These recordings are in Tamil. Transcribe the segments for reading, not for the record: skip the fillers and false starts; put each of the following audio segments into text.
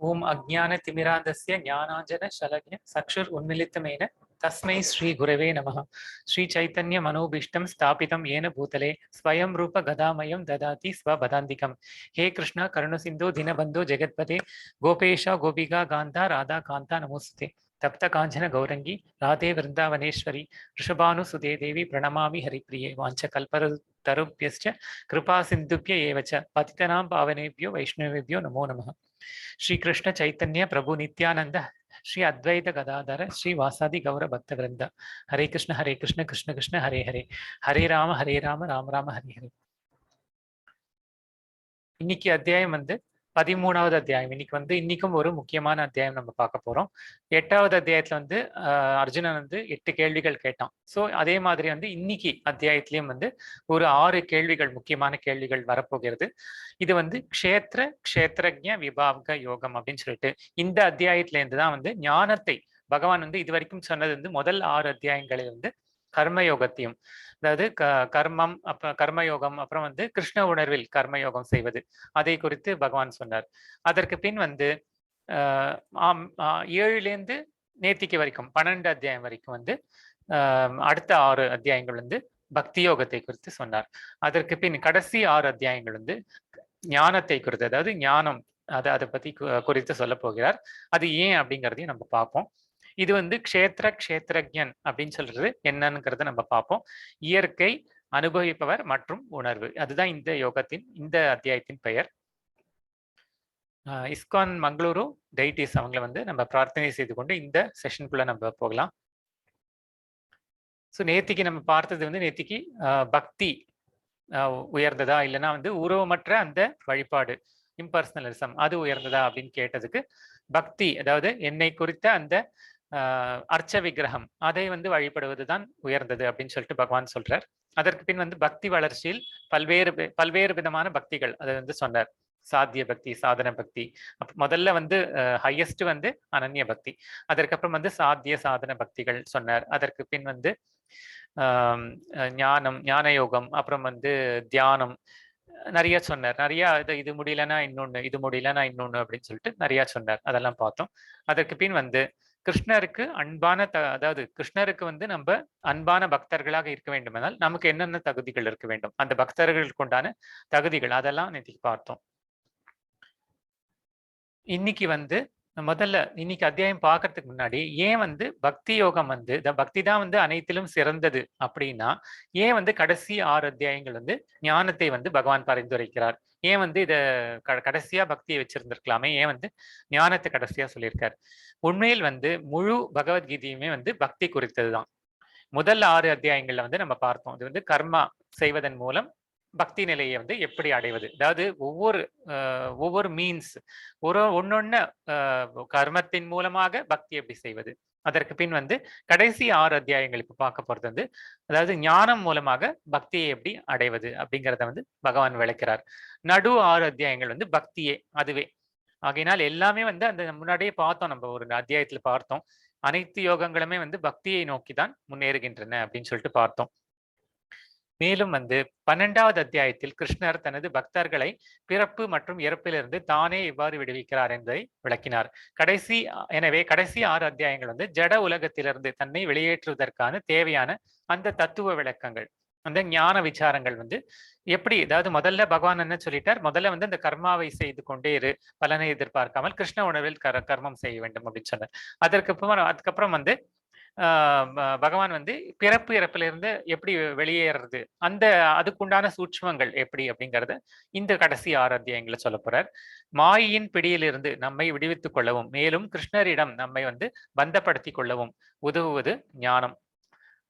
ओम अज्ञानतिमिरान्धस्य ज्ञानाञ्जनशलाकया चक्षुरुन्मीलितमेन तस्मै श्रीगुरवे नमः। श्रीचैतन्यमनोभीष्टं स्थापितं येन भूतले स्वयं रूप गदामयं ददाति स्वपदान्तिकं। हे कृष्ण करुणसिन्धो दीनबन्धो जगत्पते गोपेश गोपिका कान्ता राधा कान्ता नमोस्तुते। तप्त काञ्चन गौरंगी राधे वृन्दावनेश्वरी वृषभानुसुते देवी प्रणमामि हरिप्रिये। वाञ्छकल्पतरुभ्यश्च कृपा सिन्धुभ्य एव च पतितनां पावनेभ्यो वैष्णवेभ्यो नमो नमः। श्री कृष्ण चैतन्य प्रभु नित्यानंद श्री अद्वैत गदाधर श्री वासादि गौर भक्त वृंद। हरे कृष्ण कृष्ण कृष्ण हरे हरे, हरे राम राम राम हरे हरे. இன்னைக்கு அத்தியாயம் வந்து 13வது அத்தியாயம். இன்னைக்கும் ஒரு முக்கியமான அத்தியாயம் நம்ம பார்க்க போறோம். 8வது அத்தியாயத்துல வந்து அர்ஜுனன் வந்து 8 கேள்விகள் கேட்டான். ஸோ அதே மாதிரி வந்து இன்னைக்கு அத்தியாயத்திலயும் வந்து ஒரு 6 கேள்விகள், முக்கியமான கேள்விகள் வரப்போகிறது. இது வந்து க்ஷேத்ரஜ விபாக யோகம் அப்படின்னு சொல்லிட்டு இந்த அத்தியாயத்துல இருந்து தான் வந்து ஞானத்தை பகவான் வந்து இது வரைக்கும் சொன்னது வந்து முதல் 6 அத்தியாயங்களில் வந்து கர்மயோகத்தையும், அதாவது கர்மம், கர்மயோகம், அப்புறம் வந்து கிருஷ்ண உணர்வில் கர்மயோகம் செய்வது, அதை குறித்து பகவான் சொன்னார். அதற்கு பின் வந்து 7லேருந்து நேத்திக்கு வரைக்கும் 12 அத்தியாயம் வரைக்கும் வந்து அடுத்த 6 அத்தியாயங்கள் வந்து பக்தி யோகத்தை குறித்து சொன்னார். அதற்கு பின் கடைசி 6 அத்தியாயங்கள் வந்து ஞானத்தை குறித்து, அதாவது ஞானம் அதை பத்தி குறித்து சொல்ல போகிறார். அது ஏன் அப்படிங்கிறதையும் நம்ம பார்ப்போம். இது வந்து க்ஷேத்ரஜன் அப்படின்னு சொல்றது என்னங்கிறத நம்ம பார்ப்போம். இயற்கை, அனுபவிப்பவர் மற்றும் உணர்வு, அதுதான் இந்த யோகத்தின், இந்த அத்தியாயத்தின் பெயர். இஸ்கான் மங்களூரு டைட்டிஸ் அவங்களை வந்து நம்ம பிரார்த்தனை செய்து கொண்டு இந்த செஷனுக்குள்ள நம்ம போகலாம். ஸோ நேத்திக்கு நம்ம பார்த்தது வந்து நேத்திக்கு பக்தி உயர்ந்ததா இல்லைன்னா வந்து உருவமற்ற அந்த வழிபாடு, இம்பர்சனலிசம், அது உயர்ந்ததா அப்படின்னு கேட்டதுக்கு பக்தி, அதாவது என்னை குறித்த அந்த அர்ச்ச விக்கிரகம், அதை வந்து வழிபடுவதுதான் உயர்ந்தது அப்படின்னு சொல்லிட்டு பகவான் சொல்றார். அதற்கு பின் வந்து பக்தி வளர்ச்சியில் பல்வேறு விதமான பக்திகள் அதை வந்து சொன்னார். சாத்திய பக்தி, சாதன பக்தி, முதல்ல வந்து ஹையஸ்ட் வந்து அனன்ய பக்தி, அதற்கப்புறம் வந்து சாத்திய சாதன பக்திகள் சொன்னார். அதற்கு பின் வந்து ஞானம், ஞான யோகம், அப்புறம் வந்து தியானம், நிறைய சொன்னார். நிறைய இது முடியலன்னா இன்னொன்னு, இது முடியலன்னா இன்னொன்னு அப்படின்னு சொல்லிட்டு நிறைய சொன்னார். அதெல்லாம் பார்த்தோம். அதற்கு பின் வந்து கிருஷ்ணருக்கு அன்பான அதாவது கிருஷ்ணருக்கு வந்து நம்ம அன்பான பக்தர்களாக இருக்க வேண்டுமென்றால் நமக்கு என்னென்ன தகுதிகள் இருக்க வேண்டும், அந்த பக்தர்களுக்கு உண்டான தகுதிகள், அதெல்லாம் நேற்று பார்த்தோம். இன்னைக்கு வந்து முதல்ல இன்னைக்கு அத்தியாயம் பார்க்கறதுக்கு முன்னாடி ஏன் வந்து பக்தி யோகம் வந்து பக்தி தான் வந்து அனைத்திலும் சிறந்தது அப்படின்னா, ஏன் வந்து கடைசி 6 அத்தியாயங்கள் வந்து ஞானத்தை வந்து பகவான் பரிந்துரைக்கிறார்? ஏன் வந்து இத கடைசியா பக்தியை வச்சிருந்திருக்கலாமே, ஏன் வந்து ஞானத்தை கடைசியா சொல்லியிருக்காரு? உண்மையில் வந்து முழு பகவத்கீதையுமே வந்து பக்தி குறித்ததுதான். முதல் 6 அத்தியாயங்கள்ல வந்து நம்ம பார்த்தோம், இது வந்து கர்மா செய்வதன் மூலம் பக்தி நிலையை வந்து எப்படி அடைவது, அதாவது ஒவ்வொரு மீன்ஸ் ஒன்னொன்னு கர்மத்தின் மூலமாக பக்தி எப்படி செய்வது. அதற்கு பின் வந்து கடைசி 6 அத்தியாயங்கள் இப்ப பார்க்க போறது வந்து, அதாவது ஞானம் மூலமாக பக்தியை எப்படி அடைவது அப்படிங்கிறத வந்து பகவான் விளக்கிறார். நடு 6 அத்தியாயங்கள் வந்து பக்தியே அதுவே. ஆகையினால் எல்லாமே வந்து அந்த முன்னாடியே பார்த்தோம், நம்ம ஒரு அத்தியாயத்துல பார்த்தோம், அனைத்து யோகங்களுமே வந்து பக்தியை நோக்கி தான் முன்னேறுகின்றன அப்படின்னு சொல்லிட்டு பார்த்தோம். மேலும் வந்து 12வது அத்தியாயத்தில் கிருஷ்ணர் தனது பக்தர்களை பிறப்பு மற்றும் இறப்பிலிருந்து தானே எவ்வாறு விடுவிக்கிறார் என்பதை விளக்கினார். எனவே கடைசி 6 அத்தியாயங்கள் வந்து ஜட உலகத்திலிருந்து தன்னை வெளியேற்றுவதற்கான தேவையான அந்த தத்துவ விளக்கங்கள், அந்த ஞான விசாரங்கள் வந்து எப்படி, அதாவது முதல்ல பகவான் என்ன சொல்லிட்டார், முதல்ல வந்து அந்த கர்மாவை செய்து கொண்டே இரு, பலனை எதிர்பார்க்காமல் கிருஷ்ண உணர்வில் கர்மம் செய்ய வேண்டும் அப்படின்னு சொன்னார். அதுக்கப்புறம் வந்து பகவான் வந்து பிறப்பு இறப்பிலிருந்து எப்படி வெளியேறது, அந்த அதுக்குண்டான சூட்சுமங்கள் எப்படி அப்படிங்கறத இந்த கடைசி 6 அத்தியாயங்களை சொல்ல போறார். மாயையின் பிடியிலிருந்து நம்மை விடுவித்துக் கொள்ளவும், மேலும் கிருஷ்ணரிடம் நம்மை வந்து பந்தப்படுத்திக் கொள்ளவும் உதவுவது ஞானம்.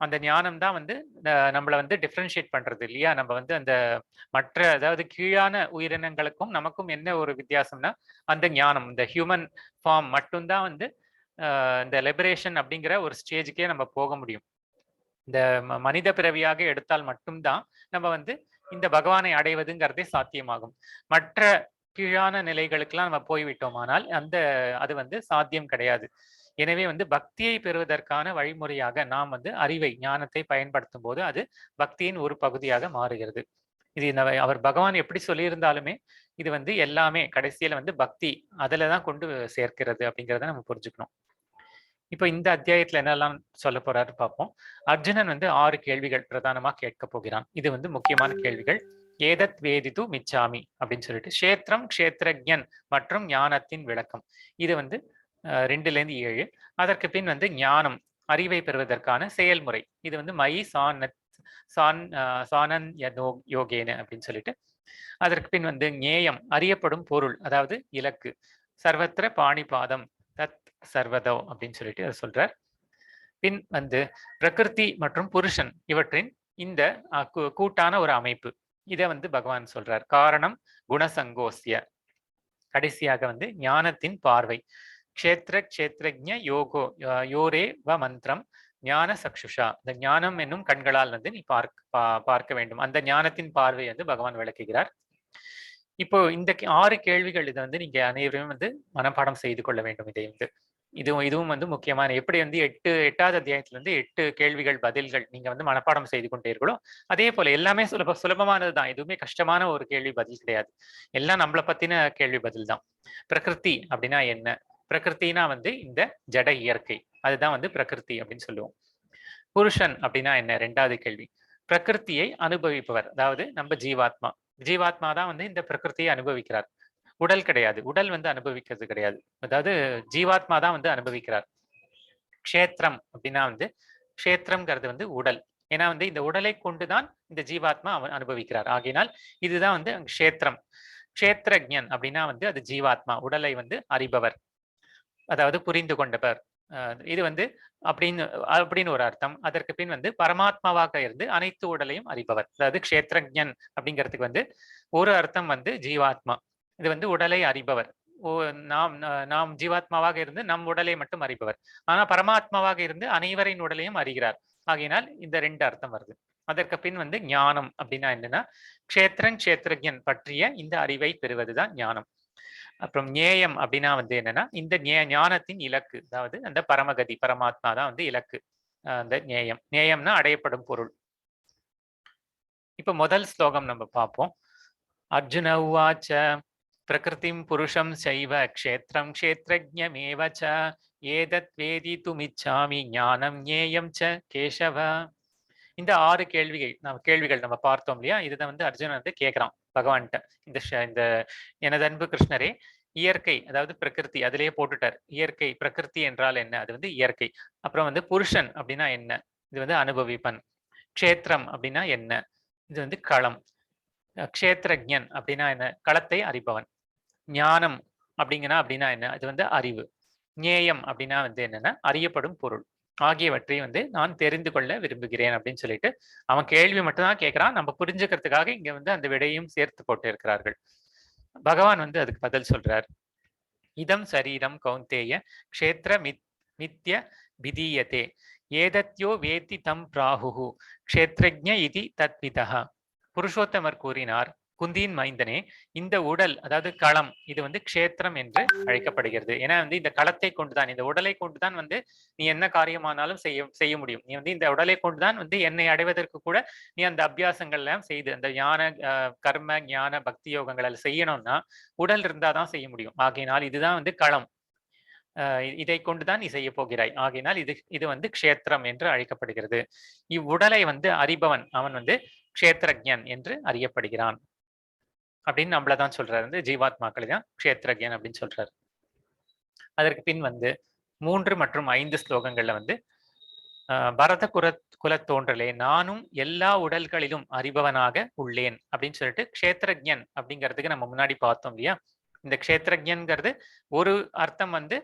அந்த ஞானம் தான் வந்து நம்மளை வந்து டிஃபரன்ஷியேட் பண்றது இல்லையா. நம்ம வந்து அந்த மற்ற, அதாவது கீழான உயிரினங்களுக்கும் நமக்கும் என்ன ஒரு வித்தியாசம்னா, அந்த ஞானம், இந்த ஹியூமன் ஃபார்ம் மட்டும்தான் வந்து இந்த லிபரேஷன் அப்படிங்கிற ஒரு ஸ்டேஜுக்கே நம்ம போக முடியும். இந்த மனித பிறவியாக எடுத்தால் மட்டும்தான் நம்ம வந்து இந்த பகவானை அடைவதுங்கிறதே சாத்தியமாகும். மற்ற கீழான நிலைகளுக்கெல்லாம் நம்ம போய்விட்டோமானால் அது வந்து சாத்தியம் கிடையாது. எனவே வந்து பக்தியை பெறுவதற்கான வழிமுறையாக நாம் வந்து அறிவை, ஞானத்தை பயன்படுத்தும் போது அது பக்தியின் ஒரு பகுதியாக மாறுகிறது. இது அவர் பகவான் எப்படி சொல்லியிருந்தாலுமே இது வந்து எல்லாமே கடைசியில வந்து பக்தி அதுலதான் கொண்டு சேர்க்கிறது அப்படிங்கிறத நம்ம புரிஞ்சுக்கணும். இப்போ இந்த அத்தியாயத்துல என்னெல்லாம் சொல்ல போறாரு பார்ப்போம். அர்ஜுனன் வந்து 6 கேள்விகள் பிரதானமா கேட்க போகிறான். இது வந்து முக்கியமான கேள்விகள். ஏதத் வேதிது மிச்சாமி அப்படின்னு சொல்லிட்டு கஷேத்திரம், கஷேத்திரஜன் மற்றும் ஞானத்தின் விளக்கம். இது வந்து 2லேருந்து 7. அதற்கு பின் வந்து ஞானம், அறிவை பெறுவதற்கான செயல்முறை. இது வந்து மயி சானன் யோகேன அப்படின்னு சொல்லிட்டு. அதற்கு பின் வந்து ஞேயம், அறியப்படும் பொருள், அதாவது இலக்கு. சர்வத்திர பாணிபாதம் தத் சர்வதோ அப்படின்னு சொல்லிட்டு அதை சொல்றார். பின் வந்து பிரகிருதி மற்றும் புருஷன் இவற்றின் இந்த கூட்டான ஒரு அமைப்பு. இதை வந்து பகவான் சொல்றார். காரணம் குணசங்கோசிய. கடைசியாக வந்து ஞானத்தின் பார்வை. க்ஷேத்திர க்ஷேத்திரஜ்ஞ யோகோ யோரே வ மந்திரம் ஞான சக்ஷுஷா. இந்த ஞானம் என்னும் கண்களால் வந்து நீ பார்க்க வேண்டும். அந்த ஞானத்தின் பார்வை வந்து பகவான் விளக்குகிறார். இப்போ இந்த 6 கேள்விகள் இதை வந்து நீங்க அனைவரும் வந்து மனப்பாடம் செய்து கொள்ள வேண்டும். இதை வந்து இதுவும் வந்து முக்கியமான, எப்படி வந்து 8வது அத்தியாயத்துல இருந்து 8 கேள்விகள் பதில்கள் நீங்க வந்து மனப்பாடம் செய்து கொண்டீர்களோ அதே போல எல்லாமே சுலபமானதுதான். எதுவுமே கஷ்டமான ஒரு கேள்வி பதில் கிடையாது. எல்லாம் நம்மளை பத்தின கேள்வி பதில் தான். பிரகிருதி அப்படின்னா என்ன? பிரகிருத்தினா வந்து இந்த ஜட இயற்கை, அதுதான் வந்து பிரகிருதி அப்படின்னு சொல்லுவோம். புருஷன் அப்படின்னா என்ன? 2வது கேள்வி. பிரகிருத்தியை அனுபவிப்பவர், அதாவது நம்ம ஜீவாத்மா. ஜீவாத்மா தான் வந்து இந்த பிரகிருத்தியை அனுபவிக்கிறார். உடல் கிடையாது, உடல் வந்து அனுபவிக்கிறது கிடையாது. அதாவது ஜீவாத்மா தான் வந்து அனுபவிக்கிறார். க்ஷேத்திரம் அப்படின்னா வந்து க்ஷேத்திரம்ங்கிறது வந்து உடல். ஏன்னா வந்து இந்த உடலை கொண்டுதான் இந்த ஜீவாத்மா அவன் அனுபவிக்கிறார். ஆகையினால் இதுதான் வந்து க்ஷேத்திரம். க்ஷேத்திரஜன் அப்படின்னா வந்து அது ஜீவாத்மா, உடலை வந்து அறிபவர், அதாவது புரிந்து கொண்டவர். இது வந்து அப்படின்னு ஒரு அர்த்தம். அதற்கு பின் வந்து பரமாத்மாவாக இருந்து அனைத்து உடலையும் அறிபவர், அதாவது க்ஷேத்திரஜன் அப்படிங்கிறதுக்கு வந்து ஒரு அர்த்தம் வந்து ஜீவாத்மா, இது வந்து உடலை அறிபவர். நாம் ஜீவாத்மாவாக இருந்து நம் உடலை மட்டும் அறிபவர். ஆனா பரமாத்மாவாக இருந்து அனைவரின் உடலையும் அறிகிறார். ஆகையினால் இந்த 2 அர்த்தம் வருது. அதற்கு பின் வந்து ஞானம் அப்படின்னா என்னன்னா க்ஷேத்திரன் க்ஷேத்திரஜன் பற்றிய இந்த அறிவை பெறுவதுதான் ஞானம். அப்புறம் ஞேயம் அப்படின்னா வந்து என்னன்னா இந்த ஞானத்தின் இலக்கு, அதாவது அந்த பரமகதி பரமாத்மா தான் வந்து இலக்கு. அந்த ஞேயம்னா அடையப்படும் பொருள். இப்ப முதல் ஸ்லோகம் நம்ம பார்ப்போம். அர்ஜுன உவாச்ச பிரகிருதிம் புருஷம் சைவ க்ஷேத்திரம் க்ஷேத்ரஜ்ஞமேவ ச ஏதத் வேதிதுமிச்சாமி ஞானம் ஞேயம் ச கேசவ. இந்த 6 கேள்விகள் நம்ம பார்த்தோம் இல்லையா? இதுதான் வந்து அர்ஜுனன் வந்து கேட்கிறான் பகவான்கிட்ட. இந்த எனது அன்பு கிருஷ்ணரே, இயற்கை அதாவது பிரகிருதி அதிலேயே போட்டுட்டார். இயற்கை பிரகிருதி என்றால் என்ன? அது வந்து இயற்கை. அப்புறம் வந்து புருஷன் அப்படின்னா என்ன? இது வந்து அனுபவிப்பன். க்ஷேத்திரம் அப்படின்னா என்ன? இது வந்து களம். க்ஷேத்திரஜன் அப்படின்னா என்ன? களத்தை அறிபவன். ஞானம் அப்படின்னா என்ன? அது வந்து அறிவு. ஞேயம் அப்படின்னா வந்து என்னன்னா அறியப்படும் பொருள். ஆகியவற்றை வந்து நான் தெரிந்து கொள்ள விரும்புகிறேன் அப்படின்னு சொல்லிட்டு அவன் கேள்வி மட்டும்தான் கேட்கிறான். நம்ம புரிஞ்சுக்கிறதுக்காக இங்க வந்து அந்த விடையும் சேர்த்து போட்டு இருக்கிறார்கள். பகவான் வந்து அதுக்கு பதில் சொல்றார். இதம் சரீரம் கௌந்தேய க்ஷேத்திர மித்ய விதீயதே ஏதத்யோ வேத்தி தம் பிராஹு க்ஷேத்ரஜ்ஞ இதி தத்விதஹ. புருஷோத்தமர் கூறினார், குந்தியின் மைந்தனே, இந்த உடல் அதாவது களம் இது வந்து க்ஷேத்திரம் என்று அழைக்கப்படுகிறது. ஏன்னா வந்து இந்த களத்தை கொண்டுதான், இந்த உடலை கொண்டுதான் வந்து நீ என்ன காரியமானாலும் செய்ய முடியும். நீ வந்து இந்த உடலை கொண்டுதான் வந்து என்னை அடைவதற்கு கூட நீ அந்த அபியாசங்கள் எல்லாம் செய்து அந்த ஞான கர்ம ஞான பக்தி யோகங்கள் செய்யணும்னா உடல் இருந்தாதான் செய்ய முடியும். ஆகையினால் இதுதான் வந்து களம். இதை கொண்டுதான் நீ செய்ய போகிறாய். ஆகையினால் இது வந்து க்ஷேத்திரம் என்று அழைக்கப்படுகிறது. இவ்வுடலை வந்து அறிபவன் அவன் வந்து க்ஷேத்திரஜன் என்று அறியப்படுகிறான் அப்படின்னு நம்மளதான் சொல்றாரு. வந்து ஜீவாத்மாக்களை தான் க்ஷேத்திரஜன் அப்படின்னு சொல்றாரு. அதற்கு பின் வந்து 3 மற்றும் 5 ஸ்லோகங்கள்ல வந்து பரத குலத்தோன்றலே நானும் எல்லா உடல்களிலும் அறிபவனாக உள்ளேன் அப்படின்னு சொல்லிட்டு க்ஷேத்திரஜன் அப்படிங்கிறதுக்கு நம்ம முன்னாடி பார்த்தோம் இல்லையா? இந்த க்ஷேத்திரஜன்கிறது ஒரு அர்த்தம் வந்து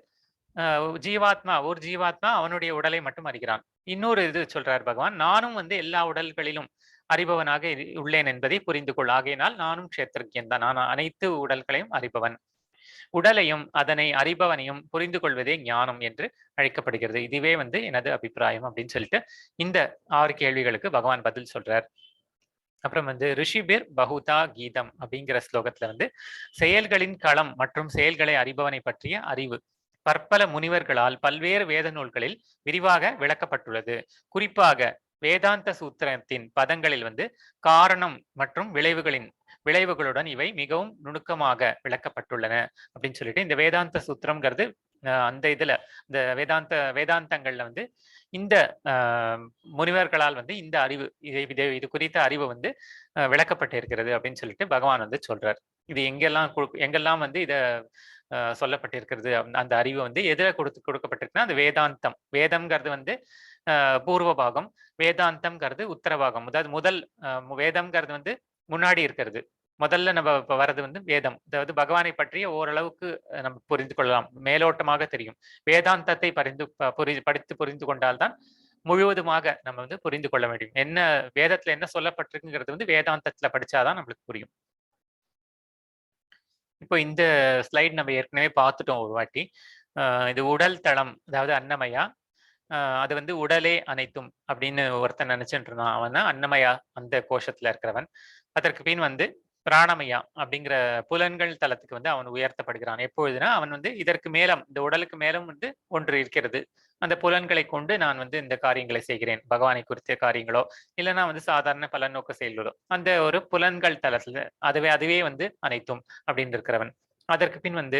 ஒரு ஜீவாத்மா அவனுடைய உடலை மட்டும் அறிகிறான். இன்னொரு இது சொல்றார் பகவான், நானும் வந்து எல்லா உடல்களிலும் அறிபவனாக உள்ளேன் என்பதை புரிந்து கொள். ஆகையினால் நானும் க்ஷேத்திரஜன் தான், நான் அனைத்து உடல்களையும் அறிபவன். உடலையும் அதனை அறிபவனையும் புரிந்து கொள்வதே ஞானம் என்று அழைக்கப்படுகிறது. இதுவே வந்து எனது அபிப்பிராயம் அப்படின்னு சொல்லிட்டு இந்த 6 கேள்விகளுக்கு பகவான் பதில் சொல்றார். அப்புறம் வந்து ரிஷிபிர் பகுதா கீதம் அப்படிங்கிற ஸ்லோகத்துல வந்து செயல்களின் களம் மற்றும் செயல்களை அறிபவனை பற்றிய அறிவு பற்பல முனிவர்களால் பல்வேறு வேத நூல்களில் விரிவாக விளக்கப்பட்டுள்ளது. குறிப்பாக வேதாந்த சூத்திரத்தின் பதங்களில் வந்து காரணம் மற்றும் விளைவுகளுடன் இவை மிகவும் நுணுக்கமாக விளக்கப்பட்டுள்ளன அப்படின்னு சொல்லிட்டு இந்த வேதாந்த சூத்திரம்ங்கிறது அந்த இதுல இந்த வேதாந்தங்கள்ல வந்து இந்த முனிவர்களால் வந்து இந்த அறிவு இது குறித்த அறிவு வந்து விளக்கப்பட்டு இருக்கிறது அப்படின்னு சொல்லிட்டு பகவான் வந்து சொல்றார். இது எங்கெல்லாம் வந்து இத சொல்லப்பட்டிருக்கிறது அந்த அறிவு வந்து எதிர கொடுக்கப்பட்டிருக்குன்னா அது வேதம்ங்கிறது வந்து பூர்வ பாகம், வேதாந்தம்ங்கிறது உத்தர பாகம். அதாவது முதல் வேதம்ங்கிறது வந்து முன்னாடி இருக்கிறது. முதல்ல நம்ம வர்றது வந்து வேதம். அதாவது பகவானை பற்றிய ஓரளவுக்கு நம்ம புரிந்து கொள்ளலாம், மேலோட்டமாக தெரியும். வேதாந்தத்தை படித்து புரிந்து கொண்டால்தான் முழுவதுமாக நம்ம வந்து புரிந்து கொள்ள முடியும். என்ன வேதத்துல என்ன சொல்லப்பட்டிருக்குங்கிறது வந்து வேதாந்தத்துல படிச்சாதான் நம்மளுக்கு புரியும். இப்போ இந்த ஸ்லைட் நம்ம ஏற்கனவே பார்த்துட்டோம் ஒரு வாட்டி. இது உடல் தளம், அதாவது அன்னமயா. அது வந்து உடலே அனைத்தும் அப்படின்னு ஒருத்தன் நினைச்சுட்டு இருந்தான். அவன் தான் அன்னமயா அந்த கோஷத்துல இருக்கிறவன். அதற்கு பின் வந்து பிராணமயா அப்படிங்கிற புலன்கள் தளத்துக்கு வந்து அவன் உயர்த்தப்படுகிறான். எப்பொழுதுனா அவன் வந்து இதற்கு மேலும், இந்த உடலுக்கு மேலும் வந்து ஒன்று இருக்கிறது. அந்த புலன்களை கொண்டு நான் வந்து இந்த காரியங்களை செய்கிறேன், பகவானை குறித்த காரியங்களோ இல்லைன்னா வந்து சாதாரண பலநோக்க செயல்களோ, அந்த ஒரு புலன்கள் தளத்துல அதுவே வந்து அனைத்தும் அப்படின்னு இருக்கிறவன். அதற்கு பின் வந்து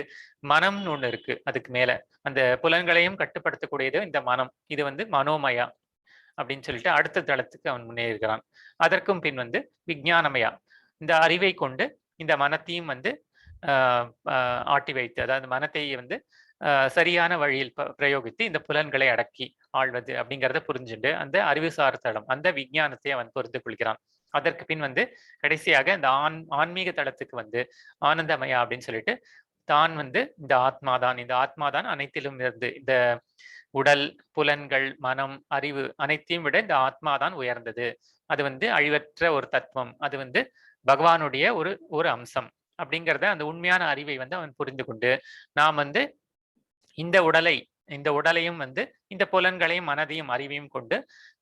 மனம்னு ஒண்ணு இருக்கு. அதுக்கு மேல அந்த புலன்களையும் கட்டுப்படுத்தக்கூடியது இந்த மனம். இது வந்து மனோமயா அப்படின்னு சொல்லிட்டு அடுத்த தளத்துக்கு அவன் முன்னேறுகிறான். அதற்கும் பின் வந்து விஞ்ஞானமயா, இந்த அறிவை கொண்டு இந்த மனத்தையும் வந்து ஆட்டி வைத்து, அதாவது மனத்தை வந்து சரியான வழியில் பிரயோகித்து இந்த புலன்களை அடக்கி ஆள்வது அப்படிங்கிறத புரிஞ்சுட்டு அந்த அறிவுசார் தளம், அந்த விஞ்ஞானத்தை அவன் புரிந்து கொள்கிறான். அதற்கு பின் வந்து கடைசியாக இந்த ஆன்மீக தளத்துக்கு வந்து ஆனந்தமயா அப்படின்னு சொல்லிட்டு தான் வந்து இந்த ஆத்மாதான் அனைத்திலும் இருந்து இந்த உடல், புலன்கள், மனம், அறிவு அனைத்தையும் விட இந்த ஆத்மாதான் உயர்ந்தது. அது வந்து அழிவற்ற ஒரு தத்துவம். அது வந்து பகவானுடைய ஒரு அம்சம் அப்படிங்கிறத அந்த உண்மையான அறிவை வந்து அவன் புரிந்து கொண்டு நாம் வந்து இந்த உடலையும் வந்து இந்த புலன்களையும் மனதையும் அறிவையும் கொண்டு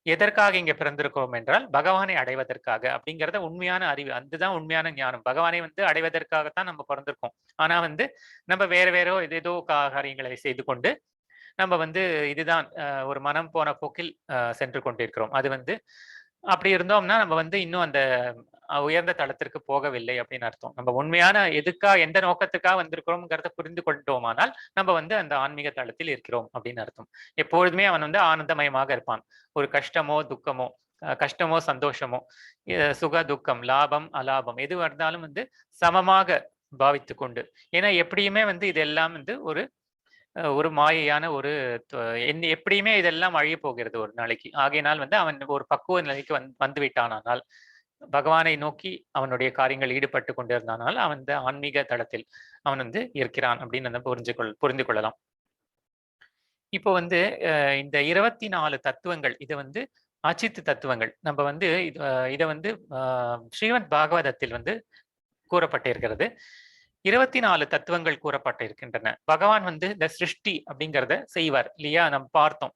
எதற்காக இங்க பிறந்திருக்கிறோம் என்றால் பகவானை அடைவதற்காக அப்படிங்கிறத உண்மையான அறிவு, அதுதான் உண்மையான ஞானம். பகவானை வந்து அடைவதற்காகத்தான் நம்ம பிறந்திருக்கோம். ஆனா வந்து நம்ம வேறோ ஏதேதோ காரியங்களை செய்து கொண்டு நம்ம வந்து இதுதான் ஒரு மனம் போன போக்கில் சென்று கொண்டிருக்கிறோம். அது வந்து அப்படி இருந்தோம்னா நம்ம வந்து இன்னும் அந்த உயர்ந்த தளத்திற்கு போகவில்லை அப்படின்னு அர்த்தம். நம்ம உண்மையான எந்த நோக்கத்துக்காக வந்திருக்கிறோம்ங்கிறத புரிந்து கொண்டோமானால் நம்ம வந்து அந்த ஆன்மீக தளத்தில் இருக்கிறோம் அப்படின்னு அர்த்தம். எப்பொழுதுமே அவன் வந்து ஆனந்தமயமாக இருப்பான். ஒரு கஷ்டமோ சந்தோஷமோ, சுக துக்கம், லாபம் அலாபம் எது வந்தாலும் வந்து சமமாக பாவித்து கொண்டு, ஏன்னா எப்படியுமே வந்து இதெல்லாம் வந்து ஒரு மாயையான எப்படியுமே இதெல்லாம் அழிய போகிறது ஒரு நாளைக்கு. ஆகையினால் வந்து அவன் ஒரு பக்குவ நிலைக்கு வந்து விட்டானால், பகவானை நோக்கி அவனுடைய காரியங்கள் ஈடுபட்டு கொண்டிருந்தானால் அவன் இந்த ஆன்மீக தளத்தில் அவன் வந்து இருக்கிறான் அப்படின்னு வந்து புரிந்து கொள்ளலாம். இப்போ வந்து இந்த 24 தத்துவங்கள், இது வந்து அச்சித்து தத்துவங்கள். நம்ம வந்து இதை வந்து ஸ்ரீமத் பாகவதத்தில் வந்து கூறப்பட்டிருக்கிறது. 24 தத்துவங்கள் கூறப்பட்டிருக்கின்றன. பகவான் வந்து இந்த சிருஷ்டி அப்படிங்கிறத செய்வார் இல்லையா? நம்ம பார்த்தோம்.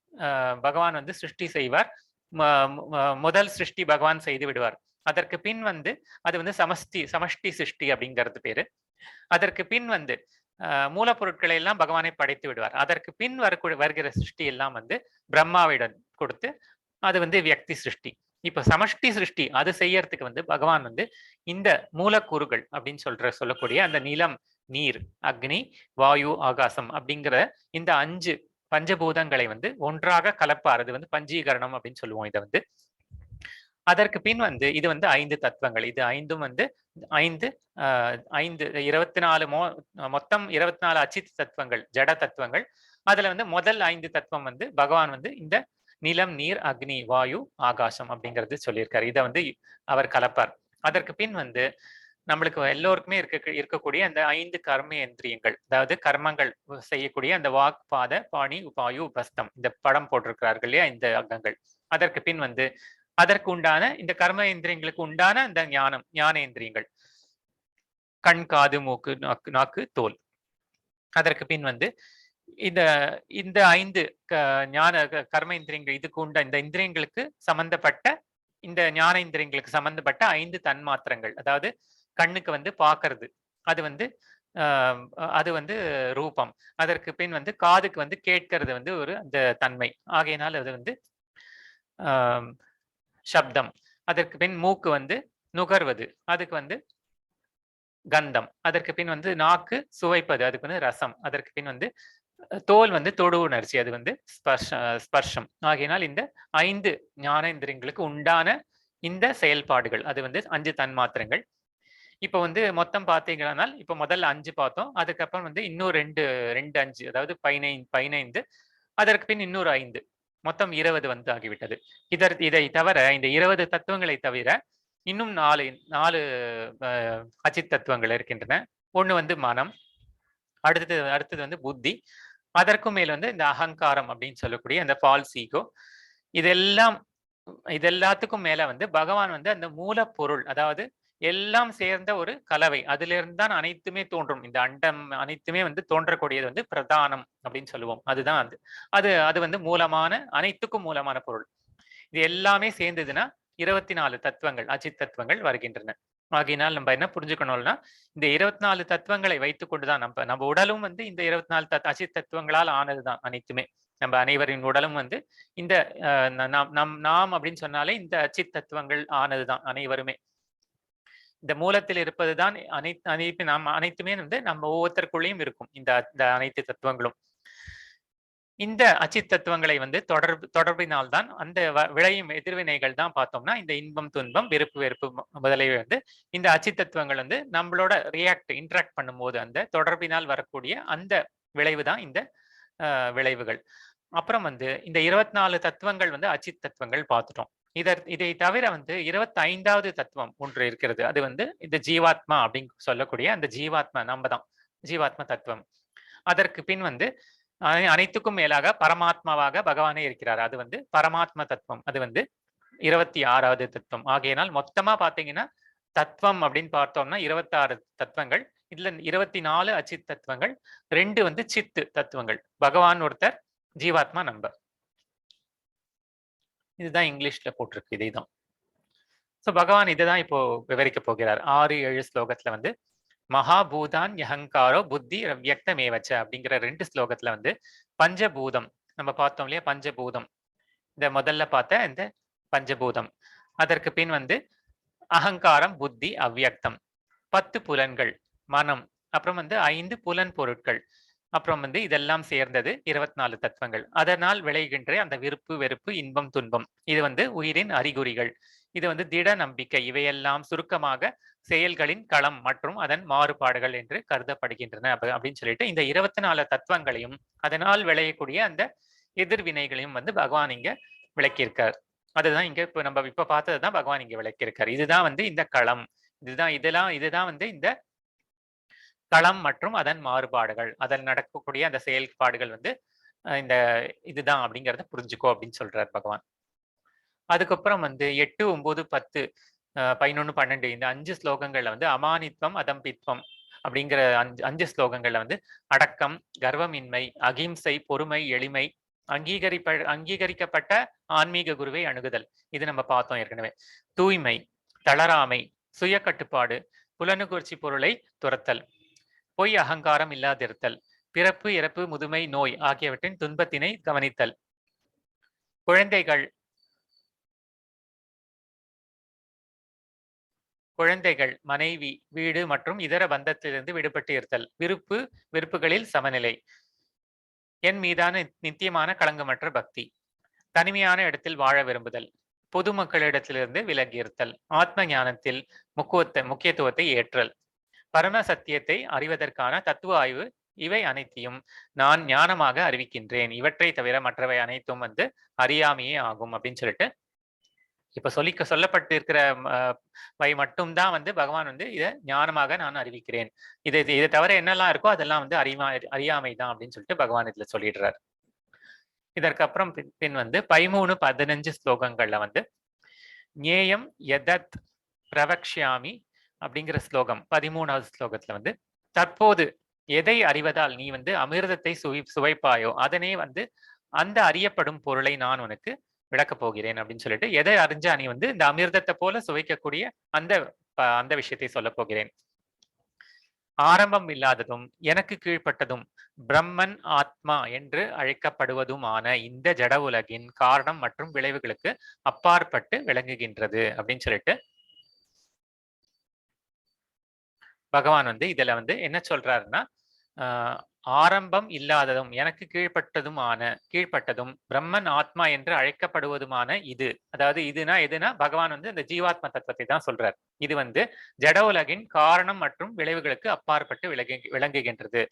பகவான் வந்து சிருஷ்டி செய்வார். முதல் சிருஷ்டி பகவான் செய்து விடுவார். அதற்கு பின் வந்து அது வந்து சமஷ்டி சிருஷ்டி அப்படிங்கிறது பேரு. அதற்கு பின் வந்து மூலப்பொருட்களை எல்லாம் பகவானை படைத்து விடுவார். அதற்கு பின் வருகிற சிருஷ்டி எல்லாம் வந்து பிரம்மாவிடம் கொடுத்து அது வந்து வியக்தி சிருஷ்டி. இப்ப சமஷ்டி சிருஷ்டி அது செய்யறதுக்கு வந்து பகவான் வந்து இந்த மூலக்கூறுகள் அப்படின்னு சொல்லக்கூடிய அந்த நிலம், நீர், அக்னி, வாயு, ஆகாசம் அப்படிங்கிற இந்த 5 பஞ்சபூதங்களை வந்து ஒன்றாக கலப்பார். அது வந்து பஞ்சீகரணம் அப்படின்னு சொல்லுவோம் இதை வந்து. அதற்கு பின் வந்து இது வந்து 5 தத்துவங்கள். இது 5ம் வந்து 24 மொத்தம் 24 அச்சித் தத்துவங்கள், ஜட தத்துவங்கள். அதுல வந்து முதல் 5 தத்துவம் வந்து பகவான் வந்து இந்த நிலம், நீர், அக்னி, வாயு, ஆகாசம் அப்படிங்கிறது சொல்லியிருக்காரு. இதை வந்து அவர் கலப்பார். அதற்கு பின் வந்து நம்மளுக்கு எல்லோருக்குமே இருக்கக்கூடிய அந்த 5 கர்மேந்திரியங்கள், அதாவது கர்மங்கள் செய்யக்கூடிய அந்த வாக், பாத, பாணி, உபாயு, உபஸ்தம், இந்த படம் போட்டிருக்கிறார்கள் இல்லையா, இந்த அங்கங்கள். அதற்கு பின் வந்து அதற்கு உண்டான இந்த கர்ம இந்திரியங்களுக்கு உண்டான அந்த ஞானேந்திரியங்கள், கண், காது, மூக்கு, நாக்கு, தோல். அதற்கு பின் வந்து இந்த 5 ஞான கர்ம இந்திரியங்கள், இதுக்கு உண்ட இந்த இந்திரியங்களுக்கு சம்பந்தப்பட்ட, இந்த ஞான இந்திரியங்களுக்கு சம்பந்தப்பட்ட 5 தன்மாத்திரங்கள். அதாவது கண்ணுக்கு வந்து பார்க்கறது, அது வந்து ரூபம். அதற்கு பின் வந்து காதுக்கு வந்து கேட்கறது வந்து அந்த தன்மை. ஆகையினால் அது வந்து சப்தம். அதற்கு பின் மூக்கு வந்து நுகர்வது, அதுக்கு வந்து கந்தம். அதற்கு பின் வந்து நாக்கு சுவைப்பது, அதுக்கு வந்து ரசம். அதற்கு பின் வந்து தோல் வந்து தொடு உணர்ச்சி, அது வந்து ஸ்பர்ஷம். ஆகையினால் இந்த 5 ஞானேந்திரியங்களுக்கு உண்டான இந்த செயல்பாடுகள், அது வந்து 5 தன்மாத்திரங்கள். இப்ப வந்து மொத்தம் பார்த்தீங்களானால், இப்ப முதல்ல 5 பார்த்தோம். அதுக்கப்புறம் வந்து இன்னும் 2 5 அதாவது 15 அதற்கு பின் இன்னொரு 5 மொத்தம் 20 வந்து ஆகிவிட்டது. இதை தவிர இந்த 20 தத்துவங்களை தவிர இன்னும் 4 அச்சித் தத்துவங்கள் இருக்கின்றன. ஒண்ணு வந்து மனம், அடுத்தது வந்து புத்தி, அதற்கும் மேல் வந்து இந்த அகங்காரம் அப்படின்னு சொல்லக்கூடிய அந்த ஃபால்ஸ் ஈகோ. இதெல்லாம் இது எல்லாத்துக்கும் மேல வந்து பகவான் வந்து அந்த மூலப்பொருள், அதாவது எல்லாம் சேர்ந்த ஒரு கலவை. அதிலிருந்து தான் அனைத்துமே தோன்றும். இந்த அண்டம் அனைத்துமே வந்து தோன்றக்கூடியது வந்து பிரதானம் அப்படின்னு சொல்லுவோம். அதுதான் அது. அது அது வந்து மூலமான, அனைத்துக்கும் மூலமான பொருள். இது எல்லாமே சேர்ந்ததுன்னா 24 தத்துவங்கள், அஜித் தத்துவங்கள் வருகின்றன. ஆகையினால் நம்ம என்ன புரிஞ்சுக்கணும்னா, இந்த 24 தத்துவங்களை வைத்துக் கொண்டுதான் நம்ம உடலும் வந்து இந்த 24 அஜித் தத்துவங்களால் ஆனதுதான் அனைத்துமே. நம்ம அனைவரின் உடலும் வந்து இந்த நாம் அப்படின்னு சொன்னாலே இந்த அச்சித் தத்துவங்கள் ஆனதுதான் அனைவருமே. இந்த மூலத்தில் இருப்பதுதான் அனைத்துமே வந்து நம்ம ஒவ்வொருத்தருக்குள்ளேயும் இருக்கும் இந்த அனைத்து தத்துவங்களும். இந்த அச்சித் தத்துவங்களை வந்து தொடர்பினால்தான் அந்த விளையும் எதிர்வினைகள் தான் பார்த்தோம்னா, இந்த இன்பம் துன்பம் வெறுப்பு வெறுப்பு முதலியவை வந்து இந்த அச்சித் தத்துவங்கள் வந்து நம்மளோட இன்டராக்ட் பண்ணும்போது அந்த தொடர்பினால் வரக்கூடிய அந்த விளைவு தான் இந்த விளைவுகள். அப்புறம் வந்து இந்த 24 தத்துவங்கள் வந்து அச்சித் தத்துவங்கள் பார்த்துட்டோம். இதை தவிர வந்து 25வது தத்துவம் ஒன்று இருக்கிறது. அது வந்து இந்த ஜீவாத்மா அப்படின்னு சொல்லக்கூடிய அந்த ஜீவாத்மா, நம்ம தான் ஜீவாத்மா தத்துவம். அதற்கு பின் வந்து அனைத்துக்கும் மேலாக பரமாத்மாவாக பகவானே இருக்கிறார். அது வந்து பரமாத்மா தத்துவம். அது வந்து 26வது தத்துவம். ஆகையினால் மொத்தமா பாத்தீங்கன்னா தத்துவம் அப்படின்னு பார்த்தோம்னா 26 தத்துவங்கள். இதுல 24 அச்சித் தத்துவங்கள், 2 வந்து சித்து தத்துவங்கள். பகவான் ஒருத்தர், ஜீவாத்மா நம்ப. இதுதான் இங்கிலீஷ்ல போட்டிருக்கு. இதேதான். சோ பகவான் இதைதான் இப்போ விவரிக்க போகிறார். 6-7 ஸ்லோகத்துல வந்து மகாபூதான் யஹங்காரோ புத்தி வியக்தமேவச்ச அப்படிங்கிற 2 ஸ்லோகத்துல வந்து பஞ்சபூதம் நம்ம பார்த்தோம் இல்லையா, பஞ்சபூதம். இந்த முதல்ல பார்த்த இந்த பஞ்சபூதம், அதற்கு பின் வந்து அகங்காரம் புத்தி அவ்வியக்தம், 10 புலன்கள் மனம், அப்புறம் வந்து 5 புலன் பொருட்கள், அப்புறம் வந்து இதெல்லாம் சேர்ந்தது 24 தத்துவங்கள். அதனால் விளைகின்ற அந்த விருப்பு வெறுப்பு இன்பம் துன்பம், இது வந்து உயிரின் அறிகுறிகள். இது வந்து திட நம்பிக்கை. இவையெல்லாம் சுருக்கமாக செயல்களின் களம் மற்றும் அதன் மாறுபாடுகள் என்று கருதப்படுகின்றன அப்படின்னு சொல்லிட்டு இந்த 24 தத்துவங்களையும் அதனால் விளையக்கூடிய அந்த எதிர்வினைகளையும் வந்து பகவான் இங்க விளக்கியிருக்கார். அதுதான் இங்க இப்ப நம்ம பார்த்ததுதான் பகவான் இங்க விளக்கியிருக்கார். இதுதான் வந்து இந்த களம். இதுதான் வந்து இந்த களம் மற்றும் அதன் மாறுபாடுகள், அதில் நடக்கக்கூடிய அந்த செயல்பாடுகள் வந்து இந்த இதுதான் அப்படிங்கிறத புரிஞ்சுக்கோ அப்படின்னு சொல்றார் பகவான். அதுக்கப்புறம் வந்து 8, 9, 10, 11, 12 இந்த 5 ஸ்லோகங்கள்ல வந்து அமானித்வம் அதம்பித்வம் அப்படிங்கிற 5 ஸ்லோகங்கள்ல வந்து அடக்கம், கர்வமின்மை, அகிம்சை, பொறுமை, எளிமை, அங்கீகரிக்கப்பட்ட ஆன்மீக குருவை அணுகுதல், இது நம்ம பார்த்தோம் ஏற்கனவே. தூய்மை, தளராமை, சுய கட்டுப்பாடு, புலனுகர்ச்சி பொருளை துரத்தல், பொய் அகங்காரம் இல்லாதிருத்தல், பிறப்பு இறப்பு முதுமை நோய் ஆகியவற்றின் துன்பத்தினை கவனித்தல், குழந்தைகள் மனைவி வீடு மற்றும் இதர பந்தத்திலிருந்து விடுபட்டு இருத்தல், வெறுப்புகளில் சமநிலை, என் மீதான நித்தியமான களங்கமற்ற பக்தி, தனிமையான இடத்தில் வாழ விரும்புதல், பொதுமக்களிடத்திலிருந்து விலகியிருத்தல், ஆத்ம ஞானத்தில் முக்கியத்துவத்தை ஏற்றல், பரம சத்தியத்தை அறிவதற்கான தத்துவ ஆய்வு, இவை அனைத்தையும் நான் ஞானமாக அறிவிக்கின்றேன். இவற்றை தவிர மற்றவை அனைத்தும் வந்து அறியாமையே ஆகும் அப்படின்னு சொல்லிட்டு இப்ப சொல்லப்பட்டிருக்கிற மட்டும்தான் வந்து பகவான் வந்து இதை ஞானமாக நான் அறிவிக்கிறேன். இதை தவிர என்னெல்லாம் இருக்கோ அதெல்லாம் வந்து அறியாமை தான் அப்படின்னு சொல்லிட்டு பகவான் இதுல சொல்லிடுறார். இதற்கப்புறம் பின் வந்து 13, 15 ஸ்லோகங்கள்ல வந்து ஞேயம் யதத் பிரவக்ஷ்யாமி அப்படிங்கிற ஸ்லோகம் 13வது ஸ்லோகத்துல வந்து தற்போது எதை அறிவதால் நீ வந்து அமிர்தத்தை சுவைப்பாயோ அதனே வந்து அந்த அறியப்படும் பொருளை நான் உனக்கு விளக்கப் போகிறேன் அப்படின்னு சொல்லிட்டு எதை அறிஞ்சா நீ வந்து இந்த அமிர்தத்தை போல சுவைக்கக்கூடிய அந்த விஷயத்தை சொல்ல போகிறேன். ஆரம்பம் இல்லாததும் எனக்கு கீழ்ப்பட்டதும் பிரம்மன் ஆத்மா என்று அழைக்கப்படுவதுமான இந்த ஜட உலகின் காரணம் மற்றும் விளைவுகளுக்கு அப்பாற்பட்டு விளங்குகின்றது அப்படின்னு சொல்லிட்டு பகவான் வந்து இதுல வந்து என்ன சொல்றாருன்னா, ஆரம்பம் இல்லாததும் எனக்கு கீழ்ப்பட்டதும் பிரம்மன் ஆத்மா என்று அழைக்கப்படுவதுமான இது, அதாவது இதுனா எதுனா பகவான் வந்து இந்த ஜீவாத்ம தத்துவத்தை தான் சொல்றார். இது வந்து ஜட உலகின் காரணம் மற்றும் விளைவுகளுக்கு அப்பாற்பட்டு விளங்குகின்றது.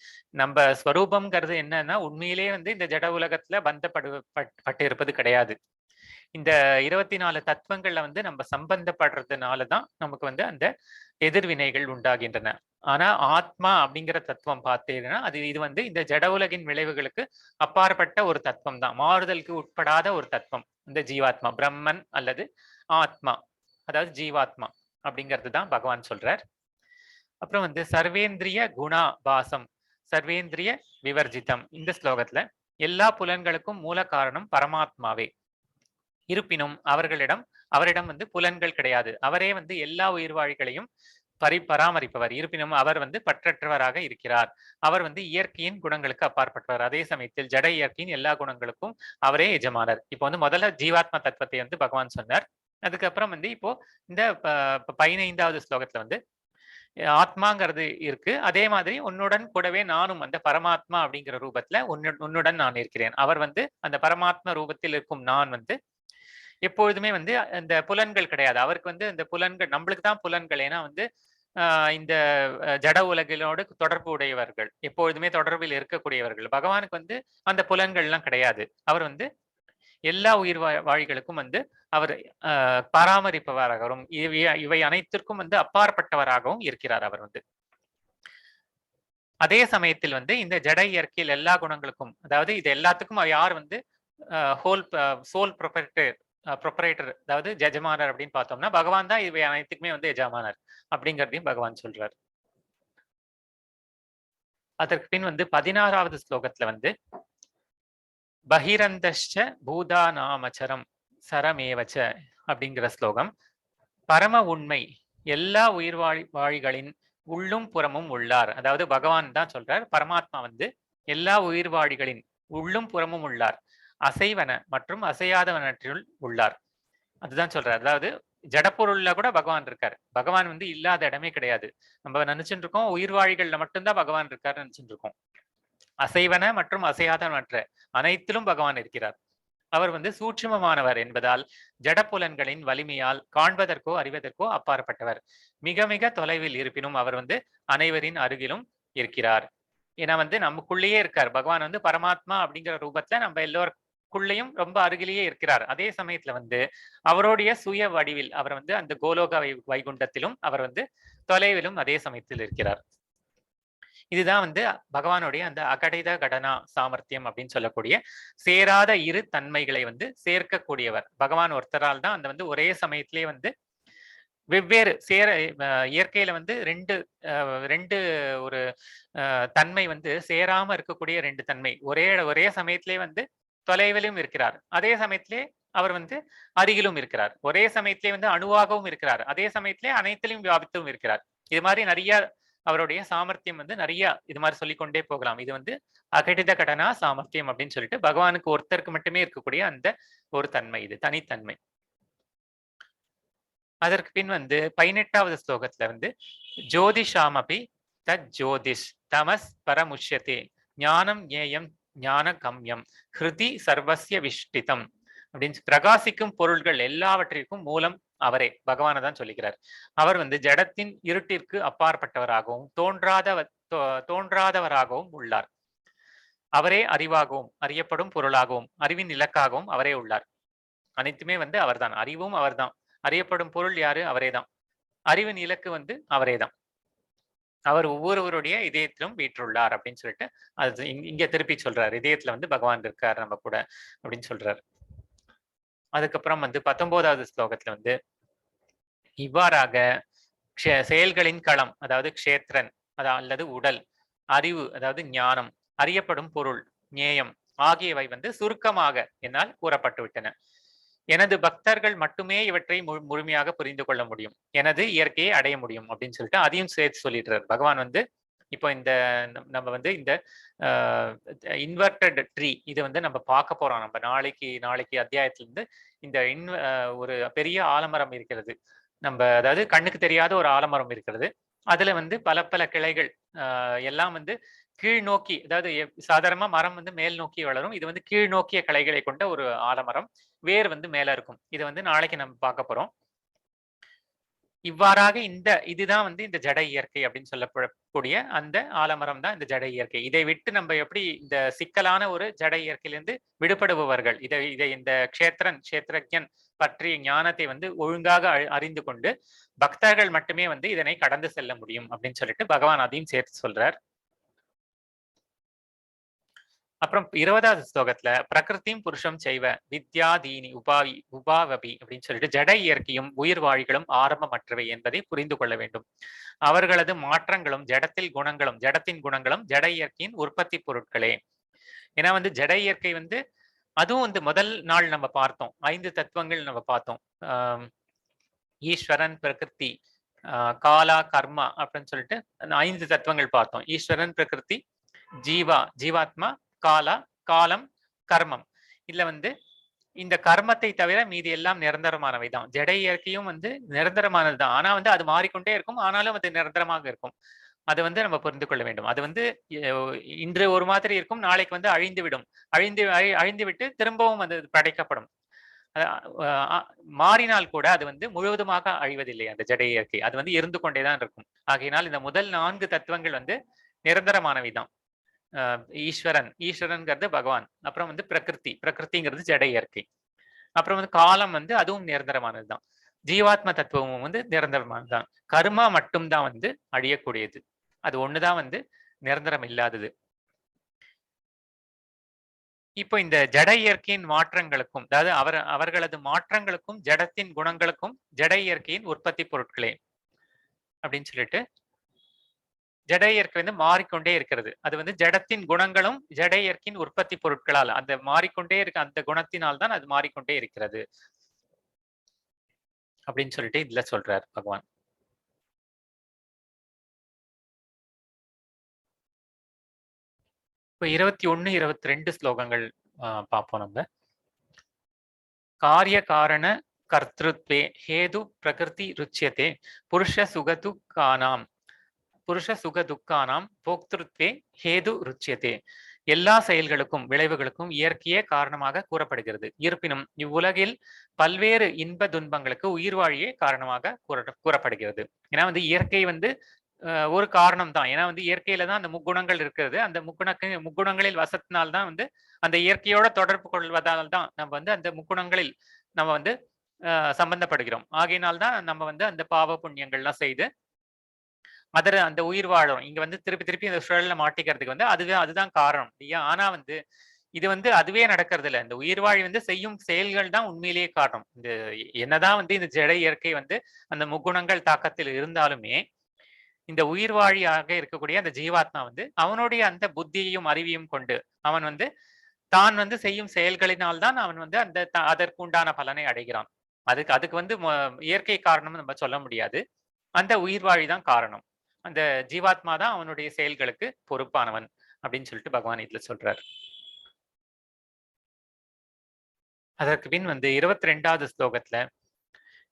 நம்ம ஸ்வரூபம்ங்கிறது என்னன்னா உண்மையிலேயே வந்து இந்த ஜட உலகத்துல பட்டு இருப்பது கிடையாது. இந்த 24 தத்துவங்கள்ல வந்து நம்ம சம்பந்தப்படுறதுனாலதான் நமக்கு வந்து அந்த எதிர்வினைகள் உண்டாகின்றன. ஆனா ஆத்மா அப்படிங்கிற தத்துவம் பார்த்தீங்கன்னா இது வந்து இந்த ஜட உலகின் விளைவுகளுக்கு அப்பாற்பட்ட ஒரு தத்துவம் தான். மாறுதலுக்கு உட்படாத ஒரு தத்துவம் இந்த ஜீவாத்மா, பிரம்மன் அல்லது ஆத்மா, அதாவது ஜீவாத்மா அப்படிங்கிறது தான் பகவான் சொல்றார். அப்புறம் வந்து சர்வேந்திரிய குணா பாசம் சர்வேந்திரிய விவர்ஜிதம், இந்த ஸ்லோகத்துல எல்லா புலன்களுக்கும் மூல காரணம் பரமாத்மாவே. இருப்பினும் அவரிடம் வந்து புலன்கள் கிடையாது. அவரே வந்து எல்லா உயிர்வாழிகளையும் பராமரிப்பவர். இருப்பினும் அவர் வந்து பற்றற்றவராக இருக்கிறார். அவர் வந்து இயற்கையின் குணங்களுக்கு அப்பாற்பட்டவர். அதே சமயத்தில் ஜட இயற்கையின் எல்லா குணங்களுக்கும் அவரே எஜமானர். இப்போ வந்து முதல்ல ஜீவாத்மா தத்துவத்தை வந்து பகவான் சொன்னார். அதுக்கப்புறம் வந்து இப்போ இந்த 15வது ஸ்லோகத்துல வந்து ஆத்மாங்கிறது இருக்கு. அதே மாதிரி உன்னுடன் கூடவே நானும் அந்த பரமாத்மா அப்படிங்கிற ரூபத்துல உன்னுடன் நான் இருக்கிறேன். அவர் வந்து அந்த பரமாத்மா ரூபத்தில் இருக்கும் நான் வந்து எப்பொழுதுமே வந்து இந்த புலன்கள் கிடையாது. அவருக்கு வந்து இந்த புலன்கள் நம்மளுக்கு தான் புலன்கள். ஏன்னா வந்து இந்த ஜட உலகினோடு தொடர்பு உடையவர்கள், எப்பொழுதுமே தொடர்பில் இருக்கக்கூடியவர்கள். பகவானுக்கு வந்து அந்த புலன்கள் எல்லாம் கிடையாது. அவர் வந்து எல்லா உயிர் வாழிகளுக்கும் வந்து அவர் பராமரிப்பவராகவும் இவை அனைத்திற்கும் வந்து அப்பாற்பட்டவராகவும் இருக்கிறார் அவர் வந்து. அதே சமயத்தில் வந்து இந்த ஜட இயற்கையில் எல்லா குணங்களுக்கும், அதாவது இது எல்லாத்துக்கும் யார் வந்து சோல் ப்ரொப்ரைட்டர், அதாவது எஜமானர் அப்படின்னு பார்த்தோம்னா பகவான் தான் இவை அனைத்துக்குமே வந்து எஜமானர் அப்படிங்கிறதையும் பகவான் சொல்றார். அதற்கு பின் வந்து 16வது ஸ்லோகத்துல வந்து பகிரந்தஷ்ச பூதாநாமச்சரம் சரமேவச்ச அப்படிங்கிற ஸ்லோகம், பரம உண்மை எல்லா வாழிகளின் உள்ளும் புறமும் உள்ளார். அதாவது பகவான் தான் சொல்றார், பரமாத்மா வந்து எல்லா உயிர்வாழிகளின் உள்ளும் புறமும் உள்ளார், அசைவன மற்றும் அசையாதவனற்றில் உள்ளார். அதுதான் சொல்றார். அதாவது ஜடப்பொருள்ல கூட பகவான் இருக்காரு. பகவான் வந்து இல்லாத இடமே கிடையாது. நம்ம நினைச்சுட்டு இருக்கோம் உயிர்வாழிகள்ல மட்டும்தான் பகவான் இருக்காருன்னு நினைச்சுட்டு இருக்கோம். அசைவன மற்றும் அசையாதவற்ற அனைத்திலும் பகவான் இருக்கிறார். அவர் வந்து சூட்சுமமானவர் என்பதால் ஜடப்புலன்களின் வலிமையால் காண்பதற்கோ அறிவதற்கோ அப்பாற்பட்டவர். மிக மிக தொலைவில் இருப்பினும் அவர் வந்து அனைவரின் அருகிலும் இருக்கிறார். ஏன்னா வந்து நமக்குள்ளேயே இருக்கார். பகவான் வந்து பரமாத்மா அப்படிங்கிற ரூபத்துல நம்ம எல்லோருக்குள்ளேயும் ரொம்ப அருகிலேயே இருக்கிறார். அதே சமயத்துல வந்து அவருடைய சுய வடிவில் அவர் வந்து அந்த கோலோக வைகுண்டத்திலும் அவர் வந்து தொலைவிலும் அதே சமயத்தில் இருக்கிறார். இதுதான் வந்து பகவானுடைய அந்த அகடித கடனா சாமர்த்தியம் அப்படின்னு சொல்லக்கூடிய சேராத இரு தன்மைகளை வந்து சேர்க்கக்கூடியவர். பகவான் ஒருத்தரால் தான் அந்த வந்து ஒரே சமயத்திலே வந்து வெவ்வேறு இயற்கையில வந்து ரெண்டு ஒரு தன்மை வந்து சேராம இருக்கக்கூடிய ரெண்டு தன்மை ஒரே சமயத்திலே வந்து தொலைவிலும் இருக்கிறார். அதே சமயத்திலே அவர் வந்து அருகிலும் இருக்கிறார். ஒரே சமயத்திலே வந்து அணுவாகவும் இருக்கிறார். அதே சமயத்திலே அனைத்திலும் வியாபித்தும் இருக்கிறார். இது மாதிரி நிறைய அவருடைய சாமர்த்தியம் வந்து நிறைய இது மாதிரி சொல்லிக்கொண்டே போகலாம். இது வந்து அகடித கடனா சாமர்த்தியம் அப்படின்னு சொல்லிட்டு பகவானுக்கு ஒருத்தருக்கு மட்டுமே இருக்கக்கூடிய அந்த ஒரு தன்மை, இது தனித்தன்மை. அதற்கு பின் வந்து 18வது ஸ்லோகத்துல வந்து ஜோதிஷாமபி தத் ஜோதிஷ் தமஸ் பரமுஷ்யதே ஞானம் ஏயம் ஞான கம்யம் ஹிருதி சர்வசிய விஷ்டிதம் அப்படின்னு பிரகாசிக்கும் பொருள்கள் எல்லாவற்றிற்கும் மூலம் அவரே, பகவானை தான் சொல்லிக்கிறார். அவர் வந்து ஜடத்தின் இருட்டிற்கு அப்பாற்பட்டவராகவும் தோன்றாதவராகவும் உள்ளார். அவரே அறிவாகவும் அறியப்படும் பொருளாகவும் அறிவின் இலக்காகவும் அவரே உள்ளார். அனைத்துமே வந்து அவர்தான். அறிவும் அவர்தான், அறியப்படும் பொருள் யாரு? அவரேதான். அறிவின் இலக்கு வந்து அவரேதான். அவர் ஒவ்வொருவருடைய இதயத்திலும் வீற்றுள்ளார் அப்படின்னு சொல்லிட்டு அது இங்க திருப்பி சொல்றாரு. இதயத்துல வந்து பகவான் இருக்கார் நம்ம கூட அப்படின்னு சொல்றாரு. அதுக்கப்புறம் வந்து 19வது ஸ்லோகத்துல வந்து இவ்வாறாக செயல்களின் களம், அதாவது க்ஷேத்திரன் அல்லது உடல், அறிவு அதாவது ஞானம், அறியப்படும் பொருள் ஞேயம் ஆகியவை வந்து சுருக்கமாக என்னால் கூறப்பட்டு விட்டன. எனது பக்தர்கள் மட்டுமே இவற்றை முழுமையாக புரிந்து கொள்ள முடியும், எனது இயற்கையை அடைய முடியும் அப்படின்னு சொல்லிட்டு அதையும் சேர்த்து சொல்லிடுறார். பகவான் வந்து இப்போ இந்த நம்ம வந்து இந்த இன்வெர்டட் ட்ரீ இது வந்து நம்ம பார்க்க போறோம். நம்ம நாளைக்கு அத்தியாயத்திலிருந்து இந்த ஒரு பெரிய ஆலமரம் இருக்கிறது. நம்ம அதாவது கண்ணுக்கு தெரியாத ஒரு ஆலமரம் இருக்கிறது. அதுல வந்து பல பல கிளைகள் எல்லாம் வந்து கீழ் நோக்கி, அதாவது சாதாரணமா மரம் வந்து மேல் நோக்கி வளரும். இது வந்து கீழ் நோக்கிய கிளைகளை கொண்ட ஒரு ஆலமரம். வேர் வந்து மேல இருக்கும். இதை வந்து நாளைக்கு நம்ம பார்க்க போறோம். இவ்வாறாக இதுதான் வந்து இந்த ஜட இயற்கை அப்படின்னு சொல்லப்படக்கூடிய அந்த ஆலமரம் தான் இந்த ஜட இயற்கை. இதை விட்டு நம்ம எப்படி இந்த சிக்கலான ஒரு ஜட இயற்கையிலிருந்து விடுபடுபவர்கள், இதை இந்த கஷேத்திரஜன் பற்றிய ஞானத்தை வந்து ஒழுங்காக அறிந்து கொண்டு பக்தர்கள் மட்டுமே வந்து இதனை கடந்து செல்ல முடியும் அப்படின்னு சொல்லிட்டு பகவான் அதையும் சேர்த்து சொல்றார். அப்புறம் 20வது ஸ்லோகத்துல பிரகிருதியும் புருஷம் செய்வ வித்யாதீனி உபாவபி அப்படின்னு சொல்லிட்டு ஜட இயற்கையும் உயிர் வாழிகளும் ஆரம்பமற்றவை என்பதை புரிந்து கொள்ள வேண்டும். அவர்களது மாற்றங்களும் ஜடத்தின் குணங்களும் ஜட இயற்கையின் உற்பத்தி பொருட்களே. ஏன்னா வந்து ஜட இயற்கை வந்து அதுவும் வந்து முதல் நாள் நம்ம பார்த்தோம், 5 தத்துவங்கள் நம்ம பார்த்தோம். ஈஸ்வரன், பிரகிருதி, காலா, கர்மா அப்படின்னு சொல்லிட்டு 5 தத்துவங்கள் பார்த்தோம். ஈஸ்வரன், பிரகிருதி, ஜீவாத்மா, காலா, காலம், கர்மம். இதுல வந்து இந்த கர்மத்தை தவிர மீதி எல்லாம் நிரந்தரமானவை தான். ஜட இயற்கையும் வந்து நிரந்தரமானது தான். ஆனா வந்து அது மாறிக்கொண்டே இருக்கும். ஆனாலும் அது நிரந்தரமாக இருக்கும். அதை வந்து நம்ம புரிந்து கொள்ள வேண்டும். அது வந்து இன்று ஒரு மாதிரி இருக்கும், நாளைக்கு வந்து அழிந்துவிடும். அழிந்து விட்டு திரும்பவும் அது படைக்கப்படும். மாறினால் கூட அது வந்து முழுவதுமாக அழிவதில்லை. அந்த ஜட இயற்கை அது வந்து இருந்து கொண்டேதான் இருக்கும். ஆகையினால் இந்த முதல் 4 தத்துவங்கள் வந்து நிரந்தரமானவை தான். ஈஸ்வரன்ங்கிறது பகவான். அப்புறம் வந்து பிரகிருதிங்கிறது ஜட இயற்கை. அப்புறம் வந்து காலம் வந்து அதுவும் நிரந்தரமானதுதான். ஜீவாத்ம தத்துவமும் வந்து நிரந்தரமானதுதான். கர்மா மட்டும்தான் வந்து அழியக்கூடியது. அது ஒண்ணுதான் வந்து நிரந்தரம் இல்லாதது. இப்போ இந்த ஜட இயற்கையின் மாற்றங்களுக்கும், அதாவது அவர்களது மாற்றங்களுக்கும் ஜடத்தின் குணங்களுக்கும் ஜட இயற்கையின் உற்பத்தி பொருட்களே அப்படின்னு சொல்லிட்டு ஜட இயற்கை வந்து மாறிக்கொண்டே இருக்கிறது. அது வந்து ஜடத்தின் குணங்களும் ஜட இயற்கையின் உற்பத்தி பொருட்களால் அந்த மாறிக்கொண்டே இருக்க அந்த குணத்தினால் தான் அது மாறிக்கொண்டே இருக்கிறது அப்படின்னு சொல்லிட்டு இதுல சொல்றார் பகவான். இப்போ 21, 22 ஸ்லோகங்கள் பார்ப்போம் நம்ம. காரிய காரண கர்த்திருத்வே ஹேது பிரகிருதி ருச்சியதே புருஷ சுக துக்கானாம் போக்திருத்வே ஹேது ருச்சியதே. எல்லா செயல்களுக்கும் விளைவுகளுக்கும் இயற்கையே காரணமாக கூறப்படுகிறது. இருப்பினும் இவ்வுலகில் பல்வேறு இன்ப துன்பங்களுக்கு உயிர் வாழியே காரணமாக கூறப்படுகிறது. ஏன்னா வந்து இயற்கை வந்து ஒரு காரணம் தான். ஏன்னா வந்து இயற்கையில தான் அந்த முக்குணங்கள் இருக்கிறது. அந்த முக்குணங்களில் வசத்தினால்தான் வந்து அந்த இயற்கையோட தொடர்பு கொள்வதால் தான் நம்ம வந்து அந்த முக்குணங்களில் நம்ம வந்து சம்பந்தப்படுகிறோம். ஆகையினால்தான் நம்ம வந்து அந்த பாவ புண்ணியங்கள்லாம் செய்து அந்த உயிர் வாழும். இங்க வந்து திருப்பி இந்த சுழல்ல மாட்டிக்கிறதுக்கு வந்து அதுதான் காரணம் இல்லையா? ஆனா வந்து இது வந்து அதுவே நடக்கிறது இல்லை. இந்த உயிர் வாழி வந்து செய்யும் செயல்கள் தான் உண்மையிலேயே காரணம். இந்த என்னதான் வந்து இந்த ஜட இயற்கை வந்து அந்த முக்குணங்கள் தாக்கத்தில் இருந்தாலுமே இந்த உயிர் வாழியாக இருக்கக்கூடிய அந்த ஜீவாத்மா வந்து அவனுடைய அந்த புத்தியையும் அறிவையும் கொண்டு அவன் வந்து தான் வந்து செய்யும் செயல்களினால்தான் அவன் வந்து அதற்கு உண்டான பலனை அடைகிறான். அதுக்கு வந்து இயற்கை காரணம் நம்ம சொல்ல முடியாது. அந்த உயிர் வாழிதான் காரணம். அந்த ஜீவாத்மா தான் அவனுடைய செயல்களுக்கு பொறுப்பானவன் அப்படின்னு சொல்லிட்டு பகவான் இதுல சொல்றார். அதற்கு பின் வந்து 22வது ஸ்லோகத்துல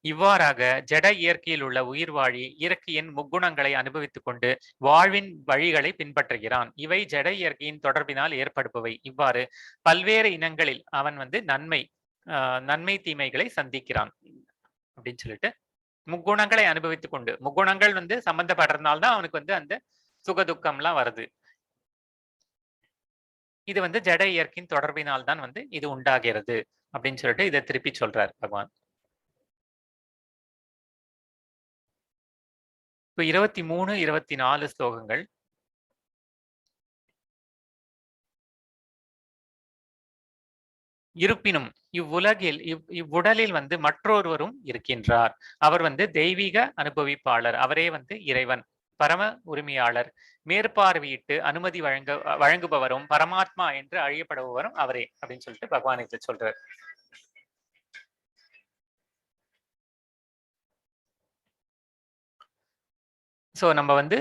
இவ்வாறாக ஜட இயற்கையில் உள்ள உயிர் வாழி இயற்கையின் முக்குணங்களை அனுபவித்துக் கொண்டு வாழ்வின் வழிகளை பின்பற்றுகிறான். இவை ஜட இயற்கையின் தொடர்பினால் ஏற்படுபவை. இவ்வாறு பல்வேறு இனங்களில் அவன் வந்து நன்மை தீமைகளை சந்திக்கிறான் அப்படின்னு சொல்லிட்டு முக்குணங்களை அனுபவித்துக் கொண்டு, முக்குணங்கள் வந்து சம்பந்தப்படுறதுனால்தான் அவனுக்கு வந்து அந்த சுக துக்கம்லாம் வருது. இது வந்து ஜட இயற்கையின் தொடர்பினால் தான் வந்து இது உண்டாகிறது அப்படின்னு சொல்லிட்டு இதை திருப்பி சொல்றார் பகவான். இப்போ 23, 24 ஸ்லோகங்கள். இருப்பினும் இவ்வுடலில் வந்து மற்றொருவரும் இருக்கின்றார். அவர் வந்து தெய்வீக அனுபவிப்பாளர். அவரே வந்து இறைவன், பரம உரிமையாளர், மேற்பார்வையிட்டு அனுமதி வழங்குபவரும் பரமாத்மா என்று அழியப்படுபவரும் அவரே அப்படின்னு சொல்லிட்டு பகவான் இதை சொல்றார். சோ நம்ம வந்து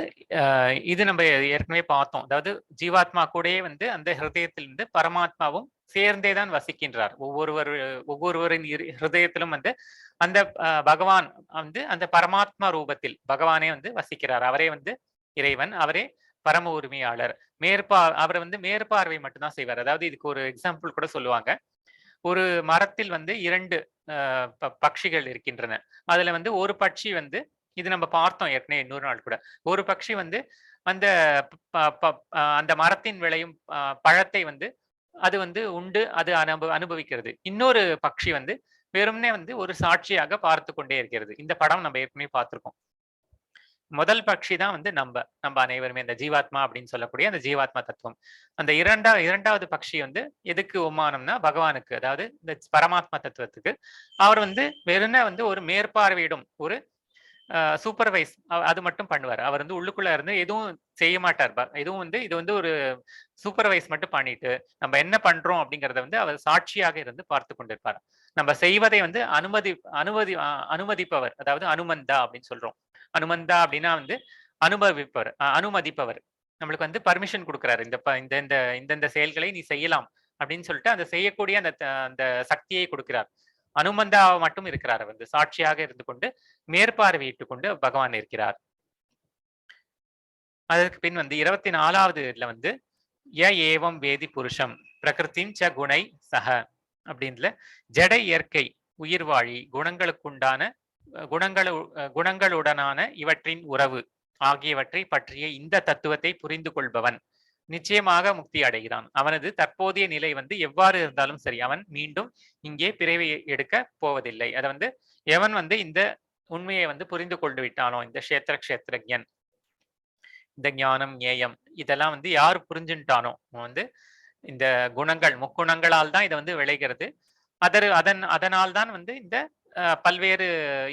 இது நம்ம ஏற்கனவே பார்த்தோம். அதாவது ஜீவாத்மா கூடயே வந்து அந்த ஹிருதயத்திலிருந்து பரமாத்மாவும் சேர்ந்தே தான் வசிக்கின்றார். ஒவ்வொருவரின் ஹிருதயத்திலும் வந்து அந்த பகவான் வந்து அந்த பரமாத்மா ரூபத்தில் பகவானே வந்து வசிக்கிறார். அவரே வந்து இறைவன், அவரே பரம உரிமையாளர். அவர் வந்து மேற்பார்வை மட்டும் தான் செய்வார். அதாவது இதுக்கு ஒரு எக்ஸாம்பிள் கூட சொல்லுவாங்க. ஒரு மரத்தில் வந்து 2 பட்சிகள் இருக்கின்றன. அதுல வந்து ஒரு பட்சி வந்து இது நம்ம பார்த்தோம் ஏற்கனவே இன்னொரு நாள் கூட. ஒரு பட்சி வந்து அந்த ப ப அந்த மரத்தின் விளையும் பழத்தை வந்து அது வந்து உண்டு அது அனுபவிக்கிறது. இன்னொரு பட்சி வந்து வெறுமனே வந்து ஒரு சாட்சியாக பார்த்துக் கொண்டே இருக்கிறது. இந்த படம் நம்ம ஏற்கனவே பார்த்திருக்கோம். முதல் பட்சி தான் வந்து நம்ம அனைவருமே இந்த ஜீவாத்மா அப்படின்னு சொல்லக்கூடிய அந்த ஜீவாத்மா தத்துவம். அந்த இரண்டாவது பட்சி வந்து எதுக்கு உமானம்னா பகவானுக்கு, அதாவது இந்த பரமாத்மா தத்துவத்துக்கு. அவர் வந்து வெறுமனே வந்து ஒரு மேற்பார்வையிடும் ஒரு சூப்பர்வைஸ் அது மட்டும் பண்ணுவார். அவர் வந்து உள்ளுக்குள்ள இருந்து எதுவும் செய்ய மாட்டார். எதுவும் வந்து இது வந்து ஒரு சூப்பர்வைஸ் மட்டும் பண்ணிட்டு நம்ம என்ன பண்றோம் அப்படிங்கறத வந்து அவர் சாட்சியாக இருந்து பார்த்து கொண்டிருப்பார். நம்ம செய்வதை வந்து அனுமதிப்பவர், அதாவது அனுமந்தா அப்படின்னு சொல்றோம். அனுமந்தா அப்படின்னா வந்து அனுபவிப்பவர், அனுமதிப்பவர். நம்மளுக்கு வந்து பர்மிஷன் கொடுக்கிறாரு. இந்த செயல்களை நீ செய்யலாம் அப்படின்னு சொல்லிட்டு அந்த செய்யக்கூடிய அந்த சக்தியை கொடுக்கிறார். அனுமந்தாவை மட்டும் இருக்கிறார். வந்து சாட்சியாக இருந்து கொண்டு மேற்பார்வையிட்டுக் கொண்டு பகவான் இருக்கிறார். அதற்கு பின் வந்து 24வது வந்து ஏவம் வேதி புருஷம் பிரகிருத்தின் ச குணை சக அப்படின்ல ஜட இயற்கை உயிர்வாழி குணங்களுக்குண்டான குணங்களுடனான இவற்றின் உறவு ஆகியவற்றை பற்றிய இந்த தத்துவத்தை புரிந்து கொள்பவன் நிச்சயமாக முக்தி அடைகிறான். அவனது தற்போதைய நிலை வந்து எவ்வாறு இருந்தாலும் சரி, அவன் மீண்டும் இங்கே பிறவி எடுக்க போவதில்லை. அதை வந்து எவன் வந்து இந்த உண்மையை வந்து புரிந்து கொண்டு விட்டானோ, இந்த கஷேத்திரஜன், இந்த ஞானம் ஞேயம் இதெல்லாம் வந்து யார் புரிஞ்சுட்டானோ வந்து இந்த குணங்கள் முக்குணங்களால் தான் இதை வந்து விளைகிறது. அதனால் தான் வந்து இந்த பல்வேறு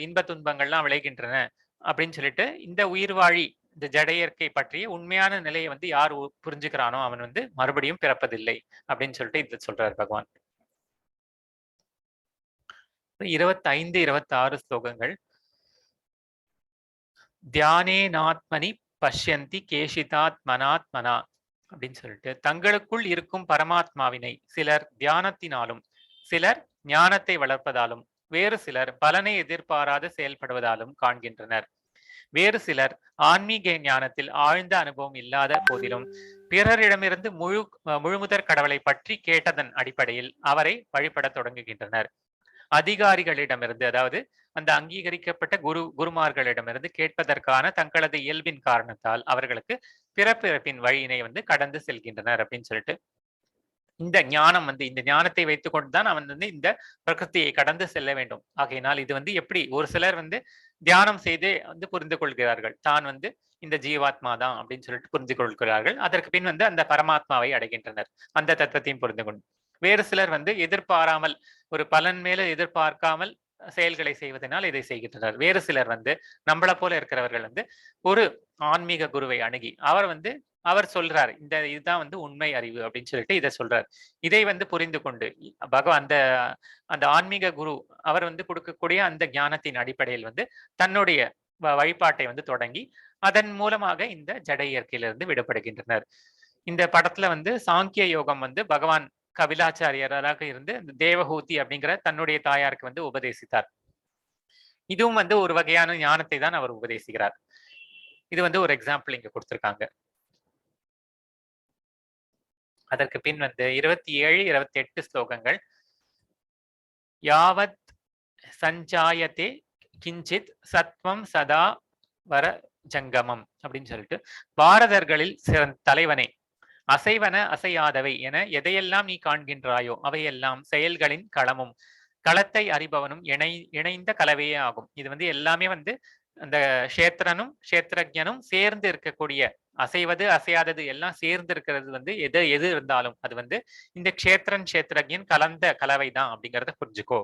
இன்ப துன்பங்கள்லாம் விளைகின்றன அப்படின்னு சொல்லிட்டு இந்த உயிர்வாழி இந்த ஜட இயற்கை பற்றிய உண்மையான நிலையை வந்து யார் புரிஞ்சுக்கிறானோ அவன் வந்து மறுபடியும் பிறப்பதில்லை அப்படின்னு சொல்லிட்டு இத சொல்றாரு பகவான். 25, 26 ஸ்லோகங்கள். தியானே நாத்மனி பஷ்யந்தி கேஷிதாத்மனாத்மனா அப்படின்னு சொல்லிட்டு தங்களுக்குள் இருக்கும் பரமாத்மாவினை சிலர் தியானத்தினாலும் சிலர் ஞானத்தை வளர்ப்பதாலும் வேறு சிலர் பலனை எதிர்பாராது செயல்படுவதாலும் காண்கின்றனர். வேறு சிலர் ஆன்மீக ஞானத்தில் ஆழ்ந்த அனுபவம் இல்லாத போதிலும் பிறரிடமிருந்து முழுமுதற் கடவுளை பற்றி கேட்டதன் அடிப்படையில் அவரை வழிபட தொடங்குகின்றனர். அதிகாரிகளிடமிருந்து, அதாவது அந்த அங்கீகரிக்கப்பட்ட குருமார்களிடமிருந்து கேட்பதற்கான தங்களது இயல்பின் காரணத்தால் அவர்களுக்கு பிறப்பிறப்பின் வழியினை வந்து கடந்து செல்கின்றனர் அப்படின்னு சொல்லிட்டு இந்த ஞானம் வந்து இந்த ஞானத்தை வைத்துக் கொண்டுதான் அவன் வந்து இந்த பிரகிருத்தியை கடந்து செல்ல வேண்டும். ஆகையினால் இது வந்து எப்படி ஒரு சிலர் வந்து தியானம் செய்தே வந்து புரிந்து கொள்கிறார்கள், தான் வந்து இந்த ஜீவாத்மா தான் அப்படின்னு சொல்லிட்டு புரிந்து கொள்கிறார்கள். அதற்கு பின் வந்து அந்த பரமாத்மாவை அடைகின்றனர், அந்த தத்துவத்தையும் புரிந்து கொண்டு. வேறு சிலர் வந்து எதிர்பாராமல் ஒரு பலன் மேல எதிர்பார்க்காமல் செயல்களை செய்வதனால் இதை செய்கின்றனர். வேறு சிலர் வந்து நம்மளை போல இருக்கிறவர்கள் வந்து ஒரு ஆன்மீக குருவை அணுகி அவர் சொல்றாரு இதுதான் வந்து உண்மை அறிவு அப்படின்னு சொல்லிட்டு இதை சொல்றாரு. இதை வந்து புரிந்து கொண்டு அந்த அந்த ஆன்மீக குரு அவர் வந்து கொடுக்கக்கூடிய அந்த ஞானத்தின் அடிப்படையில் வந்து தன்னுடைய வழிபாட்டை வந்து தொடங்கி அதன் மூலமாக இந்த ஜட இயற்கையிலிருந்து விடுபடுகின்றனர். இந்த படத்துல வந்து சாங்கிய யோகம் வந்து பகவான் கபிலாச்சாரியராக இருந்து தேவஹூதி அப்படிங்கிற தன்னுடைய தாயாருக்கு வந்து உபதேசித்தார். இதுவும் வந்து ஒரு வகையான ஞானத்தை தான் அவர் உபதேசிக்கிறார். இது வந்து ஒரு எக்ஸாம்பிள் இங்க கொடுத்திருக்காங்க. அதற்கு பின் வந்து 27, 28 ஸ்லோகங்கள். யாவத் சஞ்சாயத்தே கிஞ்சித் சத்வம் சதா வர ஜங்கமம் அப்படின்னு சொல்லிட்டு பாரதர்களில் தலைவனே, அசைவன அசையாதவை என எதையெல்லாம் நீ காண்கின்றாயோ அவையெல்லாம் செயல்களின் களமும் களத்தை அறிபவனும் இணைந்த கலவையே ஆகும். இது வந்து எல்லாமே வந்து அந்த கஷேத்திரனும் கஷேத்திரஜனும் சேர்ந்து இருக்கக்கூடிய, அசைவது அசையாதது எல்லாம் சேர்ந்து இருக்கிறது வந்து எது இருந்தாலும் அது வந்து இந்த கஷேத்திரஜன் கலந்த கலவை தான் அப்படிங்கிறத புரிஞ்சுக்கோ.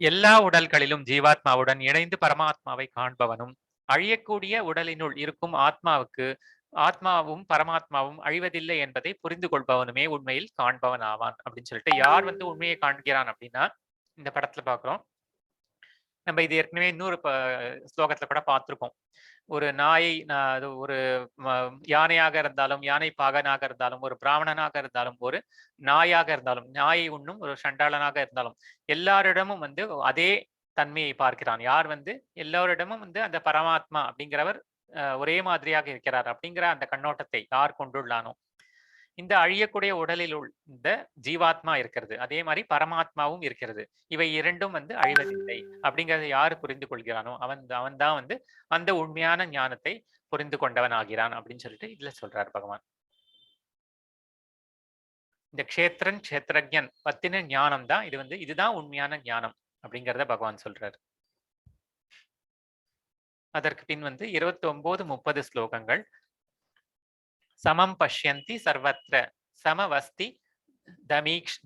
எல்லா உடல்களிலும் ஜீவாத்மாவுடன் இணைந்து பரமாத்மாவை காண்பவனும் அழியக்கூடிய உடலினுள் இருக்கும் ஆத்மாவும் பரமாத்மாவும் அழிவதில்லை என்பதை புரிந்து கொள்பவனுமே உண்மையில் காண்பவன் ஆவான் அப்படின்னு சொல்லிட்டு யார் வந்து உண்மையை காண்கிறான் அப்படின்னா இந்த படத்துல பாக்குறோம். நம்ம இது ஏற்கனவே இன்னொரு ஸ்லோகத்துல கூட பார்த்திருக்கோம். ஒரு நாயை அது ஒரு யானையாக இருந்தாலும், யானை பாகனாக இருந்தாலும், ஒரு பிராமணனாக இருந்தாலும், ஒரு நாயாக இருந்தாலும், நாயை உண்ணும் ஒரு சண்டாளனாக இருந்தாலும், எல்லாரிடமும் வந்து அதே தன்மையை பார்க்கிறான். யார் வந்து எல்லோரிடமும் வந்து அந்த பரமாத்மா அப்படிங்கிறவர் ஒரே மாதிரியாக இருக்கிறார் அப்படிங்கிற அந்த கண்ணோட்டத்தை யார் கொண்டுள்ளானோ, இந்த அழியக்கூடிய உடலில் இந்த ஜீவாத்மா இருக்கிறது. அதே மாதிரி பரமாத்மாவும் இருக்கிறது. இவை இரண்டும் வந்து அழிவதில்லை அப்படிங்கிறதை யாரு புரிந்து கொள்கிறானோ அவன் தான் வந்து அந்த உண்மையான ஞானத்தை புரிந்து கொண்டவன் ஆகிறான் அப்படின்னு சொல்லிட்டு இதுல சொல்றார் பகவான். இந்த க்ஷேத்திரன் க்ஷேத்திரஜன் பத்தின ஞானம் தான் இது வந்து இதுதான் உண்மையான ஞானம் அப்படிங்கிறத பகவான் சொல்றாரு. அதற்கு பின் வந்து 29, 30 ஸ்லோகங்கள். சமம் பஷ்யந்தி சர்வத்ர சமவஸ்தி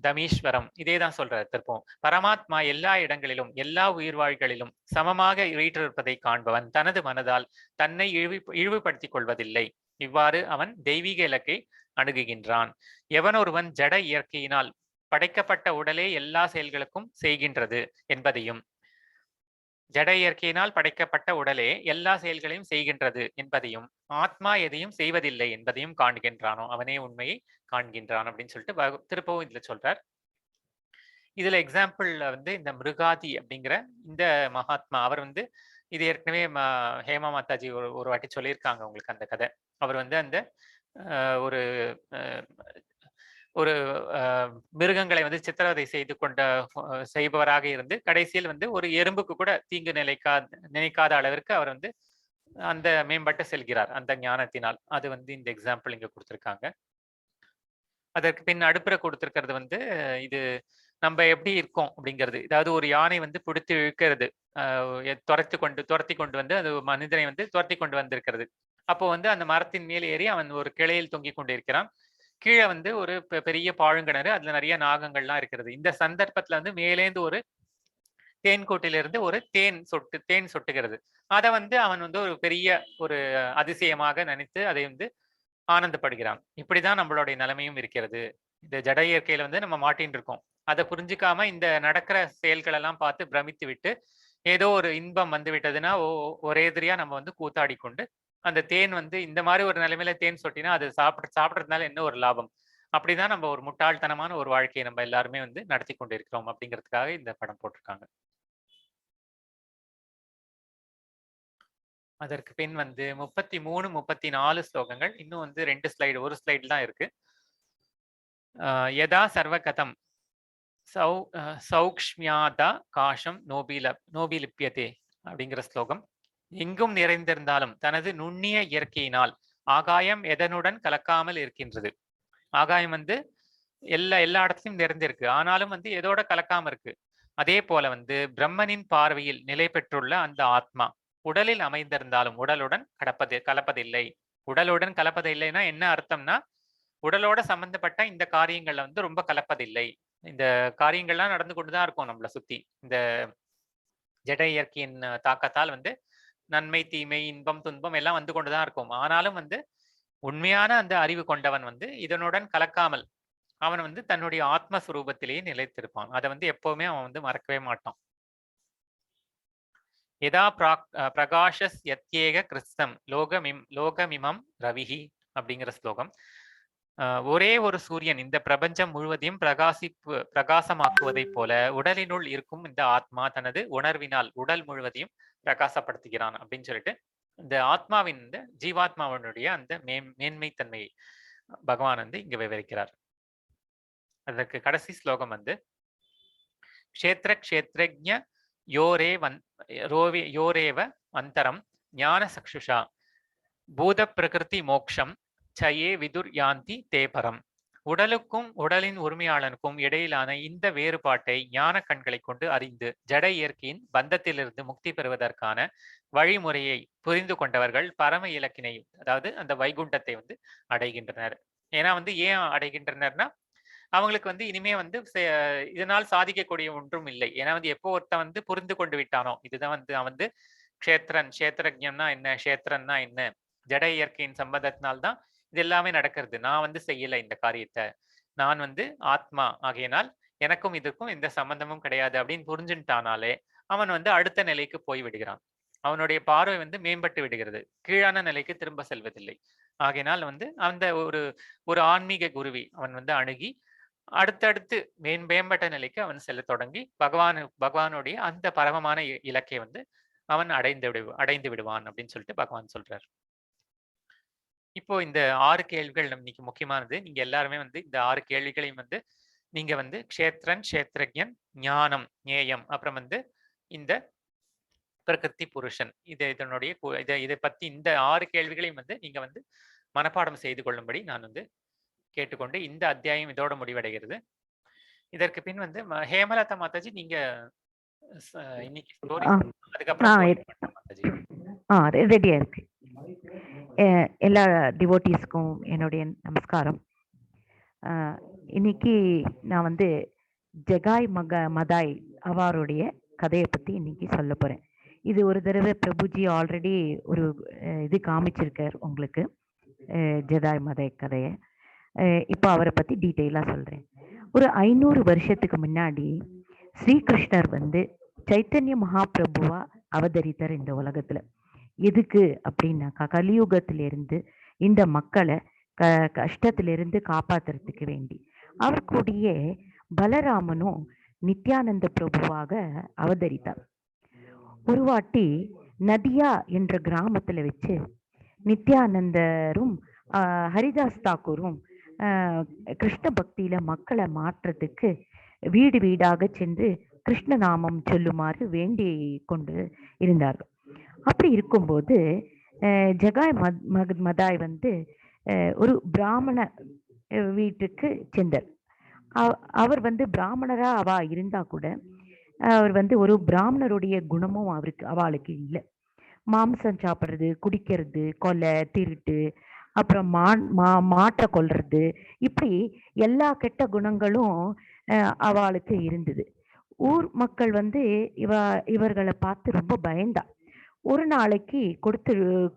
தமீஸ்வரம். இதே தான் சொல்றார் திருப்பம். பரமாத்மா எல்லா இடங்களிலும் எல்லா உயிர்வாழ்களிலும் சமமாக வீற்றிருப்பதை காண்பவன் தனது மனதால் தன்னை இழிவுபடுத்திக் கொள்வதில்லை. இவ்வாறு அவன் தெய்வீக இலக்கை அணுகுகின்றான். எவனொருவன் ஜட இயற்கையினால் படைக்கப்பட்ட உடலே எல்லா செயல்களுக்கும் செய்கின்றது என்பதையும், ஜட இயற்கையினால் படைக்கப்பட்ட உடலே எல்லா செயல்களையும் செய்கின்றது என்பதையும், ஆத்மா எதையும் செய்வதில்லை என்பதையும் காண்கின்றானோ அவனே உண்மையை காண்கின்றான் அப்படின்னு சொல்லிட்டு திருப்பவும் இதுல சொல்றார். இதுல எக்ஸாம்பிள் வந்து இந்த மிருகாதி அப்படிங்கிற இந்த மகாத்மா அவர் வந்து இது ஏற்கனவே ஹேமா மாதாஜி ஒரு வாட்டி சொல்லியிருக்காங்க உங்களுக்கு அந்த கதை. அவர் வந்து அந்த ஒரு ஒரு மிருகங்களை வந்து சித்திரவதை செய்பவராக இருந்து கடைசியில் வந்து ஒரு எறும்புக்கு கூட தீங்கு நினைக்காத அளவிற்கு அவர் வந்து அந்த மேம்பட்டு செல்கிறார் அந்த ஞானத்தினால். அது வந்து இந்த எக்ஸாம்பிள் இங்க கொடுத்திருக்காங்க. அதற்கு பின் அடுப்புற கொடுத்திருக்கிறது வந்து இது நம்ம எப்படி இருக்கோம் அப்படிங்கிறது. அதாவது ஒரு யானை வந்து பிடித்து இழுக்கிறது, துரத்தி கொண்டு வந்து அது மனிதனை வந்து துரத்தி கொண்டு வந்திருக்கிறது. அப்போ வந்து அந்த மரத்தின் மேல் ஏறி அவன் ஒரு கிளையில் தொங்கிக் கொண்டிருக்கிறான். கீழே வந்து ஒரு பெரிய பாழுங்கிணறு, அதுல நிறைய நாகங்கள்லாம் இருக்கிறது. இந்த சந்தர்ப்பத்துல வந்து மேலேந்து ஒரு தேன்கூட்டிலிருந்து ஒரு தேன் சொட்டுகிறது. அதை வந்து அவன் வந்து ஒரு பெரிய ஒரு அதிசயமாக நினைத்து அதை வந்து ஆனந்தப்படுகிறான். இப்படிதான் நம்மளுடைய நிலைமையும் இருக்கிறது. இந்த ஜட இயற்கையில வந்து நம்ம மாட்டின்னு இருக்கோம். அதை புரிஞ்சுக்காம இந்த நடக்கிற செயல்கள் எல்லாம் பார்த்து பிரமித்து விட்டு ஏதோ ஒரு இன்பம் வந்து விட்டதுன்னா ஒரே எதிரியா நம்ம வந்து கூத்தாடி கொண்டு அந்த தேன் வந்து இந்த மாதிரி ஒரு நிலைமையில தேன் சொட்டினா அது சாப்பிட்றதுனால என்ன ஒரு லாபம்? அப்படிதான் நம்ம ஒரு முட்டாள்தனமான ஒரு வாழ்க்கையை நம்ம எல்லாருமே வந்து நடத்தி கொண்டு இருக்கிறோம் அப்படிங்கிறதுக்காக இந்த படம் போட்டிருக்காங்க. அதற்கு பின் வந்து 33, 34 ஸ்லோகங்கள். இன்னும் வந்து 2 ஸ்லைடு, ஒரு ஸ்லைடு தான் இருக்கு. யதா சர்வகதம் சௌக்ஷ்மியாதா காஷம் நோபிலிப்பியதே அப்படிங்கிற ஸ்லோகம். எங்கும் நிறைந்திருந்தாலும் தனது நுண்ணிய இயற்கையினால் ஆகாயம் எதனுடன் கலக்காமல் இருக்கின்றது. ஆகாயம் வந்து எல்லா இடத்துலயும் நிறைந்திருக்கு, ஆனாலும் வந்து எதோட கலக்காம இருக்கு. அதே போல வந்து பிரம்மனின் பார்வையில் நிலை பெற்றுள்ள அந்த ஆத்மா உடலில் அமைந்திருந்தாலும் உடலுடன் கலப்பதில்லை. உடலுடன் கலப்பதில்லைன்னா என்ன அர்த்தம்னா, உடலோட சம்பந்தப்பட்ட இந்த காரியங்கள்ல வந்து ரொம்ப கலப்பதில்லை. இந்த காரியங்கள்லாம் நடந்து கொண்டுதான் இருக்கும் நம்மளை சுத்தி. இந்த ஜட இயற்கையின் தாக்கத்தால் வந்து நன்மை தீமை இன்பம் துன்பம் எல்லாம் வந்து கொண்டுதான் இருக்கும். ஆனாலும் வந்து உண்மையான அந்த அறிவு கொண்டவன் வந்து இதனுடன் கலக்காமல் அவன் வந்து தன்னுடைய ஆத்மஸ்வரூபத்திலேயே நிலைத்திருப்பான். அதை வந்து எப்பவுமே அவன் வந்து மறக்கவே மாட்டான். எதா பிரகாஷஸ் யத்யேக கிருஷ்ணம் லோகமிமம் ரவிஹி அப்படிங்கிற ஸ்லோகம். ஒரே ஒரு சூரியன் இந்த பிரபஞ்சம் முழுவதையும் பிரகாசமாக்குவதை போல உடலினுள் இருக்கும் இந்த ஆத்மா தனது உணர்வினால் உடல் முழுவதையும் பிரகாசப்படுத்துகிறான் அப்படின்னு சொல்லிட்டு இந்த ஆத்மாவின் இந்த ஜீவாத்மாவினுடைய அந்த மேன்மை தன்மையை பகவான் வந்து இங்க விவரிக்கிறார். அதற்கு கடைசி ஸ்லோகம் வந்து க்ஷேத்திர க்ஷேத்ரஜ்ஞ யோரேவ அந்தரம் ஞான சக்ஷுஷா பூத பிரகிருதி மோக்ஷம் சயே விதுர் யாந்தி தேபரம். உடலுக்கும் உடலின் உரிமையாளனுக்கும் இடையிலான இந்த வேறுபாட்டை ஞான கண்களை கொண்டு அறிந்து ஜட இயற்கையின் பந்தத்திலிருந்து முக்தி பெறுவதற்கான வழிமுறையை புரிந்து கொண்டவர்கள் பரம இலக்கினை, அதாவது அந்த வைகுண்டத்தை வந்து அடைகின்றனர். ஏன்னா வந்து ஏன் அடைகின்றனர்னா, அவங்களுக்கு வந்து இனிமே வந்து இதனால் சாதிக்கக்கூடிய ஒன்றும் இல்லை. ஏன்னா வந்து எப்போ ஒருத்தன் வந்து புரிந்து கொண்டு விட்டானோ, இதுதான் வந்து அவன் வந்து க்ஷேத்திரஜ்ஞம்னா என்ன, க்ஷேத்திரன்னா என்ன, ஜட இயற்கையின் சம்பந்தத்தினால்தான் இது எல்லாமே நடக்கிறது. நான் வந்து செய்யல இந்த காரியத்தை, நான் வந்து ஆத்மா ஆகையினால் எனக்கும் இதுக்கும் எந்த சம்பந்தமும் கிடையாது அப்படின்னு புரிஞ்சுட்டானாலே அவன் வந்து அடுத்த நிலைக்கு போய் விடுகிறான். அவனுடைய பார்வை வந்து மேம்பட்டு விடுகிறது. கீழான நிலைக்கு திரும்ப செல்வதில்லை. ஆகையினால் வந்து அந்த ஒரு ஒரு ஆன்மீக குருவை அவன் வந்து அணுகி, அடுத்தடுத்து மேம்பட்ட நிலைக்கு அவன் செல்லத் தொடங்கி, பகவானுடைய அந்த பரமமான இலக்கை வந்து அவன் அடைந்து விடுவான் அப்படின்னு சொல்லிட்டு பகவான் சொல்றார். இப்போ இந்த 6 கேள்விகள் இன்னைக்கு முக்கியமானது. நீங்க எல்லாருமே வந்து இந்த 6 கேள்விகளையும் வந்து நீங்க வந்து க்ஷேத்ரன், க்ஷேத்ரஜ்ஞன், ஞானம், ஞேயம், அப்புறம் வந்து இந்த பிரகிருதி புருஷன். இதனுடைய இதை பத்தி இந்த 6 கேள்விகளையும் வந்து நீங்க வந்து மனப்பாடம் செய்து கொள்ளும்படி நான் வந்து கேட்டுக்கொண்டு, இந்த அத்தியாயம் இதோட முடிவடைகிறது. இதற்கு பின் வந்து ஹேமலதா மாதாஜி, நீங்க இன்னைக்கு ஸ்டோரி அதுக்கப்புறம் மாதாஜி. ரெடியா இருக்கு. எல்லா டிவோட்டீஸ்க்கும் என்னுடைய நமஸ்காரம். இன்னைக்கு நான் வந்து ஜகாய் மதாய் அவருடைய கதையை பத்தி இன்னைக்கு சொல்ல போறேன். இது ஒரு தடவை பிரபுஜி ஆல்ரெடி ஒரு இது காமிச்சிருக்கார் உங்களுக்கு, ஜதாய் மதாய் கதையை. இப்போ அவரை பத்தி டீட்டெயிலா சொல்றேன். ஒரு 500 வருஷத்துக்கு முன்னாடி ஸ்ரீகிருஷ்ணர் வந்து சைத்தன்ய மகாபிரபுவா அவதரித்தார் இந்த உலகத்துல. எதுக்கு அப்படின்னாக்கா, கலியுகத்திலிருந்து இந்த மக்களை கஷ்டத்திலிருந்து காப்பாத்துறதுக்கு வேண்டி. அவர் கூடயே பலராமனும் நித்யானந்த பிரபுவாக அவதரித்தார். ஒரு வாட்டி நதியா என்ற கிராமத்துல வச்சு நித்யானந்தரும் ஹரிதாஸ் தாக்கூரும் கிருஷ்ண பக்தியில மக்களை மாற்றத்துக்கு வீடு வீடாக சென்று கிருஷ்ண நாமம் சொல்லுமாறு வேண்டி கொண்டு இருந்தார்கள். அப்படி இருக்கும்போது ஜகாய் மதாய் வந்து ஒரு பிராமண வீட்டுக்கு சென்றார். அவர் வந்து பிராமணரா அவா இருந்தா கூட அவர் வந்து ஒரு பிராமணருடைய குணமும் அவளுக்கு இல்லை. மாம்சம் சாப்பிட்றது, குடிக்கிறது, கொலை, திருட்டு, அப்புறம் மாட்டை கொல்றது, இப்படி எல்லா கெட்ட குணங்களும் அவளுக்கு இருந்தது. ஊர் மக்கள் வந்து இவர்களை பார்த்து ரொம்ப பயந்தா. ஒரு நாளைக்கு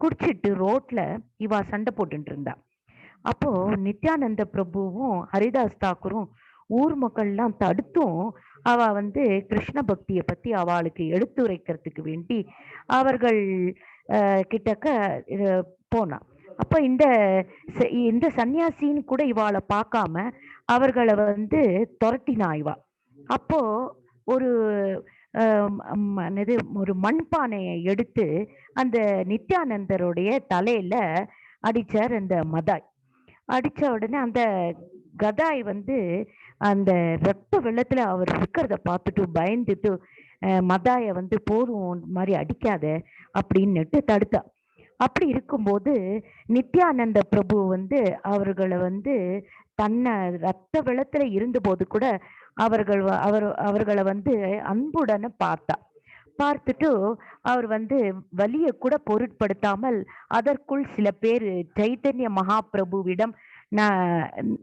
குடிச்சிட்டு ரோட்ல இவா சண்டை போட்டுட்டு இருந்தா. அப்போ நித்யானந்த பிரபுவும் ஹரிதாஸ் தாக்கூரும் ஊர் மக்கள்லாம் தடுத்தும் அவ வந்து கிருஷ்ண பக்தியை பத்தி அவளுக்கு எடுத்துரைக்கிறதுக்கு வேண்டி அவர்கள் கிட்டக்க போனா. அப்ப இந்த சன்னியாசின்னு கூட இவாளை பார்க்காம அவர்களை வந்து துரத்தினா இவா. அப்போ ஒரு ஒரு மண்பானையை எடுத்து அந்த நித்யானந்தருடைய தலையில அடிச்சார் அந்த மதாய். அடிச்ச உடனே அந்த கதாய் வந்து அந்த ரத்த வெள்ளத்துல அவர் இருக்கிறத பார்த்துட்டு பயந்துட்டு மதாய வந்து போதும் மாதிரி அடிக்காத அப்படின்னுட்டு தடுத்தா. அப்படி இருக்கும்போது நித்யானந்த பிரபு வந்து அவர்களை வந்து தன்னை ரத்த வெள்ளத்துல இருந்த போது கூட அவர்களை வந்து அன்புடனே பார்த்துட்டு அவர் வந்து வலியை கூட பொருட்படுத்தாமல் அதற்குள் சில பேர் சைத்தன்ய மகாபிரபுவிடம்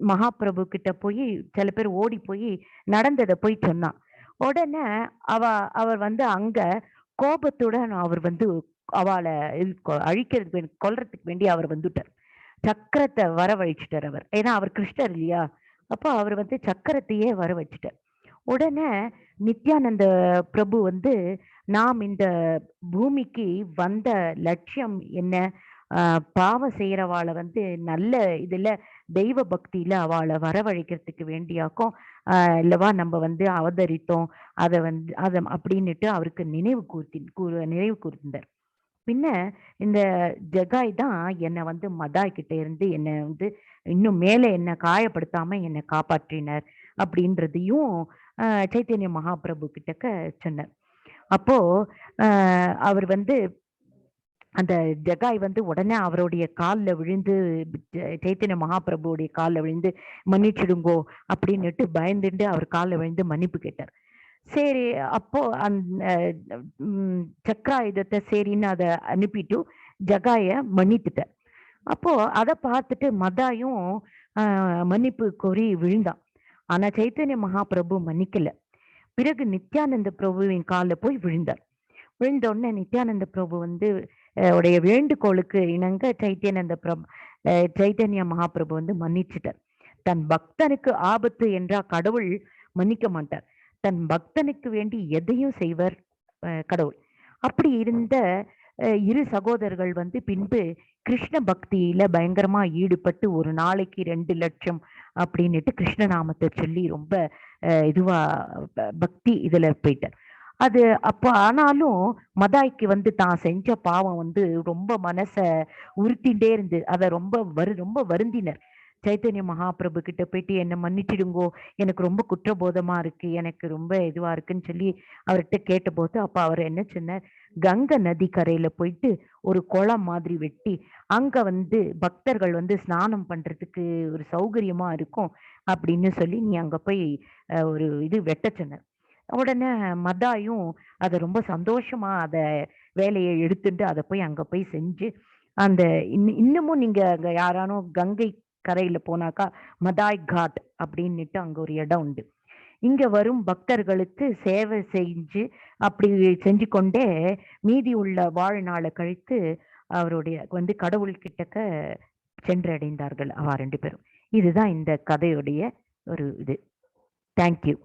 மகாபிரபு கிட்ட போய் சில பேர் ஓடி போய் நடந்ததை போய் சொன்னான். உடனே அவர் வந்து அங்க கோபத்துடன் அவர் வந்து அவளை அழிக்கிறதுக்கு கொல்றதுக்கு வேண்டி அவர் வந்துட்டார். சக்கரத்தை வரவழைச்சிட்டார் அவர். ஏன்னா அவர் கிருஷ்ணர் இல்லையா, அப்போ அவர் வந்து சக்கரத்தையே வர வச்சுட்டார். உடனே நித்யானந்த பிரபு வந்து நாம் இந்த பூமிக்கு வந்த லட்சியம் என்ன, பாவம் செய்யறவாளை வந்து நல்ல இதுல தெய்வ பக்தியில அவளை வரவழைக்கிறதுக்கு வேண்டியாக்கும் இல்லவா நம்ம வந்து அவதரித்தோம், அதை அப்படின்னுட்டு அவருக்கு நினைவு கூர்ந்தார். பின்ன இந்த ஜகாய் தான் என்னை வந்து மதாய் கிட்ட இருந்து என்னை வந்து இன்னும் மேலே என்னை காயப்படுத்தாம என்னை காப்பாற்றினார் அப்படின்றதையும் சைத்தன்ய மகாபிரபு கிட்டக்க சொன்னார். அப்போ அவர் வந்து அந்த ஜகாய் வந்து உடனே அவருடைய காலில் விழுந்து, சைத்தன்ய மகாபிரபுடைய காலில் விழுந்து மன்னிச்சிடுங்கோ அப்படின்னுட்டு பயந்துட்டு அவர் காலில் விழுந்து மன்னிப்பு கேட்டார். சரி, அப்போ அந்த சக்கராயுதத்தை சரின்னு அதை அனுப்பிட்டு ஜகாய மன்னித்துட்டார். அப்போ அதை பார்த்துட்டு மதாயும் மன்னிப்பு கோரி விழுந்தான். ஆனா சைத்தன்ய மகாபிரபு மன்னிக்கல. பிறகு நித்யானந்த பிரபுவின் காலில் போய் விழுந்தார். விழுந்த உடனே நித்யானந்த பிரபு வந்து உடைய வேண்டுகோளுக்கு இணங்க சைத்தன்ய மகாபிரபு வந்து மன்னிச்சிட்டார். தன் பக்தனுக்கு ஆபத்து என்றா கடவுள் மன்னிக்க மாட்டார். தன் பக்தனுக்கு வேண்டி எதையும் செய்வர் கடவுள். அப்படி இருந்த இரு சகோதரர்கள் வந்து பின்பு கிருஷ்ண பக்தியில பயங்கரமா ஈடுபட்டு ஒரு நாளைக்கு 2 லட்சம் அப்படின்னுட்டு கிருஷ்ண நாமத்தை சொல்லி ரொம்ப இதுவா பக்தி இதுல போயிட்டார். அது அப்போ ஆனாலும் மதாய்க்கு வந்து தான் செஞ்ச பாவம் வந்து ரொம்ப மனச உறுத்திண்டே இருந்து அத ரொம்ப வருந்தினர். சைத்தன்ய மகாபிரபு கிட்ட போயிட்டு என்ன மன்னிச்சிடுங்கோ, எனக்கு ரொம்ப குற்றபோதமா இருக்கு, எனக்கு ரொம்ப இதுவா இருக்குன்னு சொல்லி அவர்கிட்ட கேட்டபோது அப்ப அவர் என்ன சொன்னார், கங்கை நதி கரையில போயிட்டு ஒரு குளம் மாதிரி வெட்டி அங்க வந்து பக்தர்கள் வந்து ஸ்நானம் பண்றதுக்கு ஒரு சௌகரியமா இருக்கும் அப்படின்னு சொல்லி நீ அங்க போய் ஒரு இது வெட்ட சொன்னார். உடனே மதாயும் அத ரொம்ப சந்தோஷமா அத வேலைய எடுத்துட்டு அத போய் அங்க போய் செஞ்சு அந்த இன்னமும் நீங்க அங்க யாரானும் கங்கை கரையில போனாக்கா மதாய் காட் அப்படின்னுட்டு அங்க ஒரு இடம் உண்டு. இங்க வரும் பக்தர்களுக்கு சேவை செஞ்சு அப்படி செஞ்சு கொண்டே மீதி உள்ள வாழ்நாளை கழித்து அவருடைய வந்து கடவுள் கிட்டக்க சென்றடைந்தார்கள் அவ 2 பேரும். இதுதான் இந்த கதையுடைய ஒரு இது. தேங்க்யூ.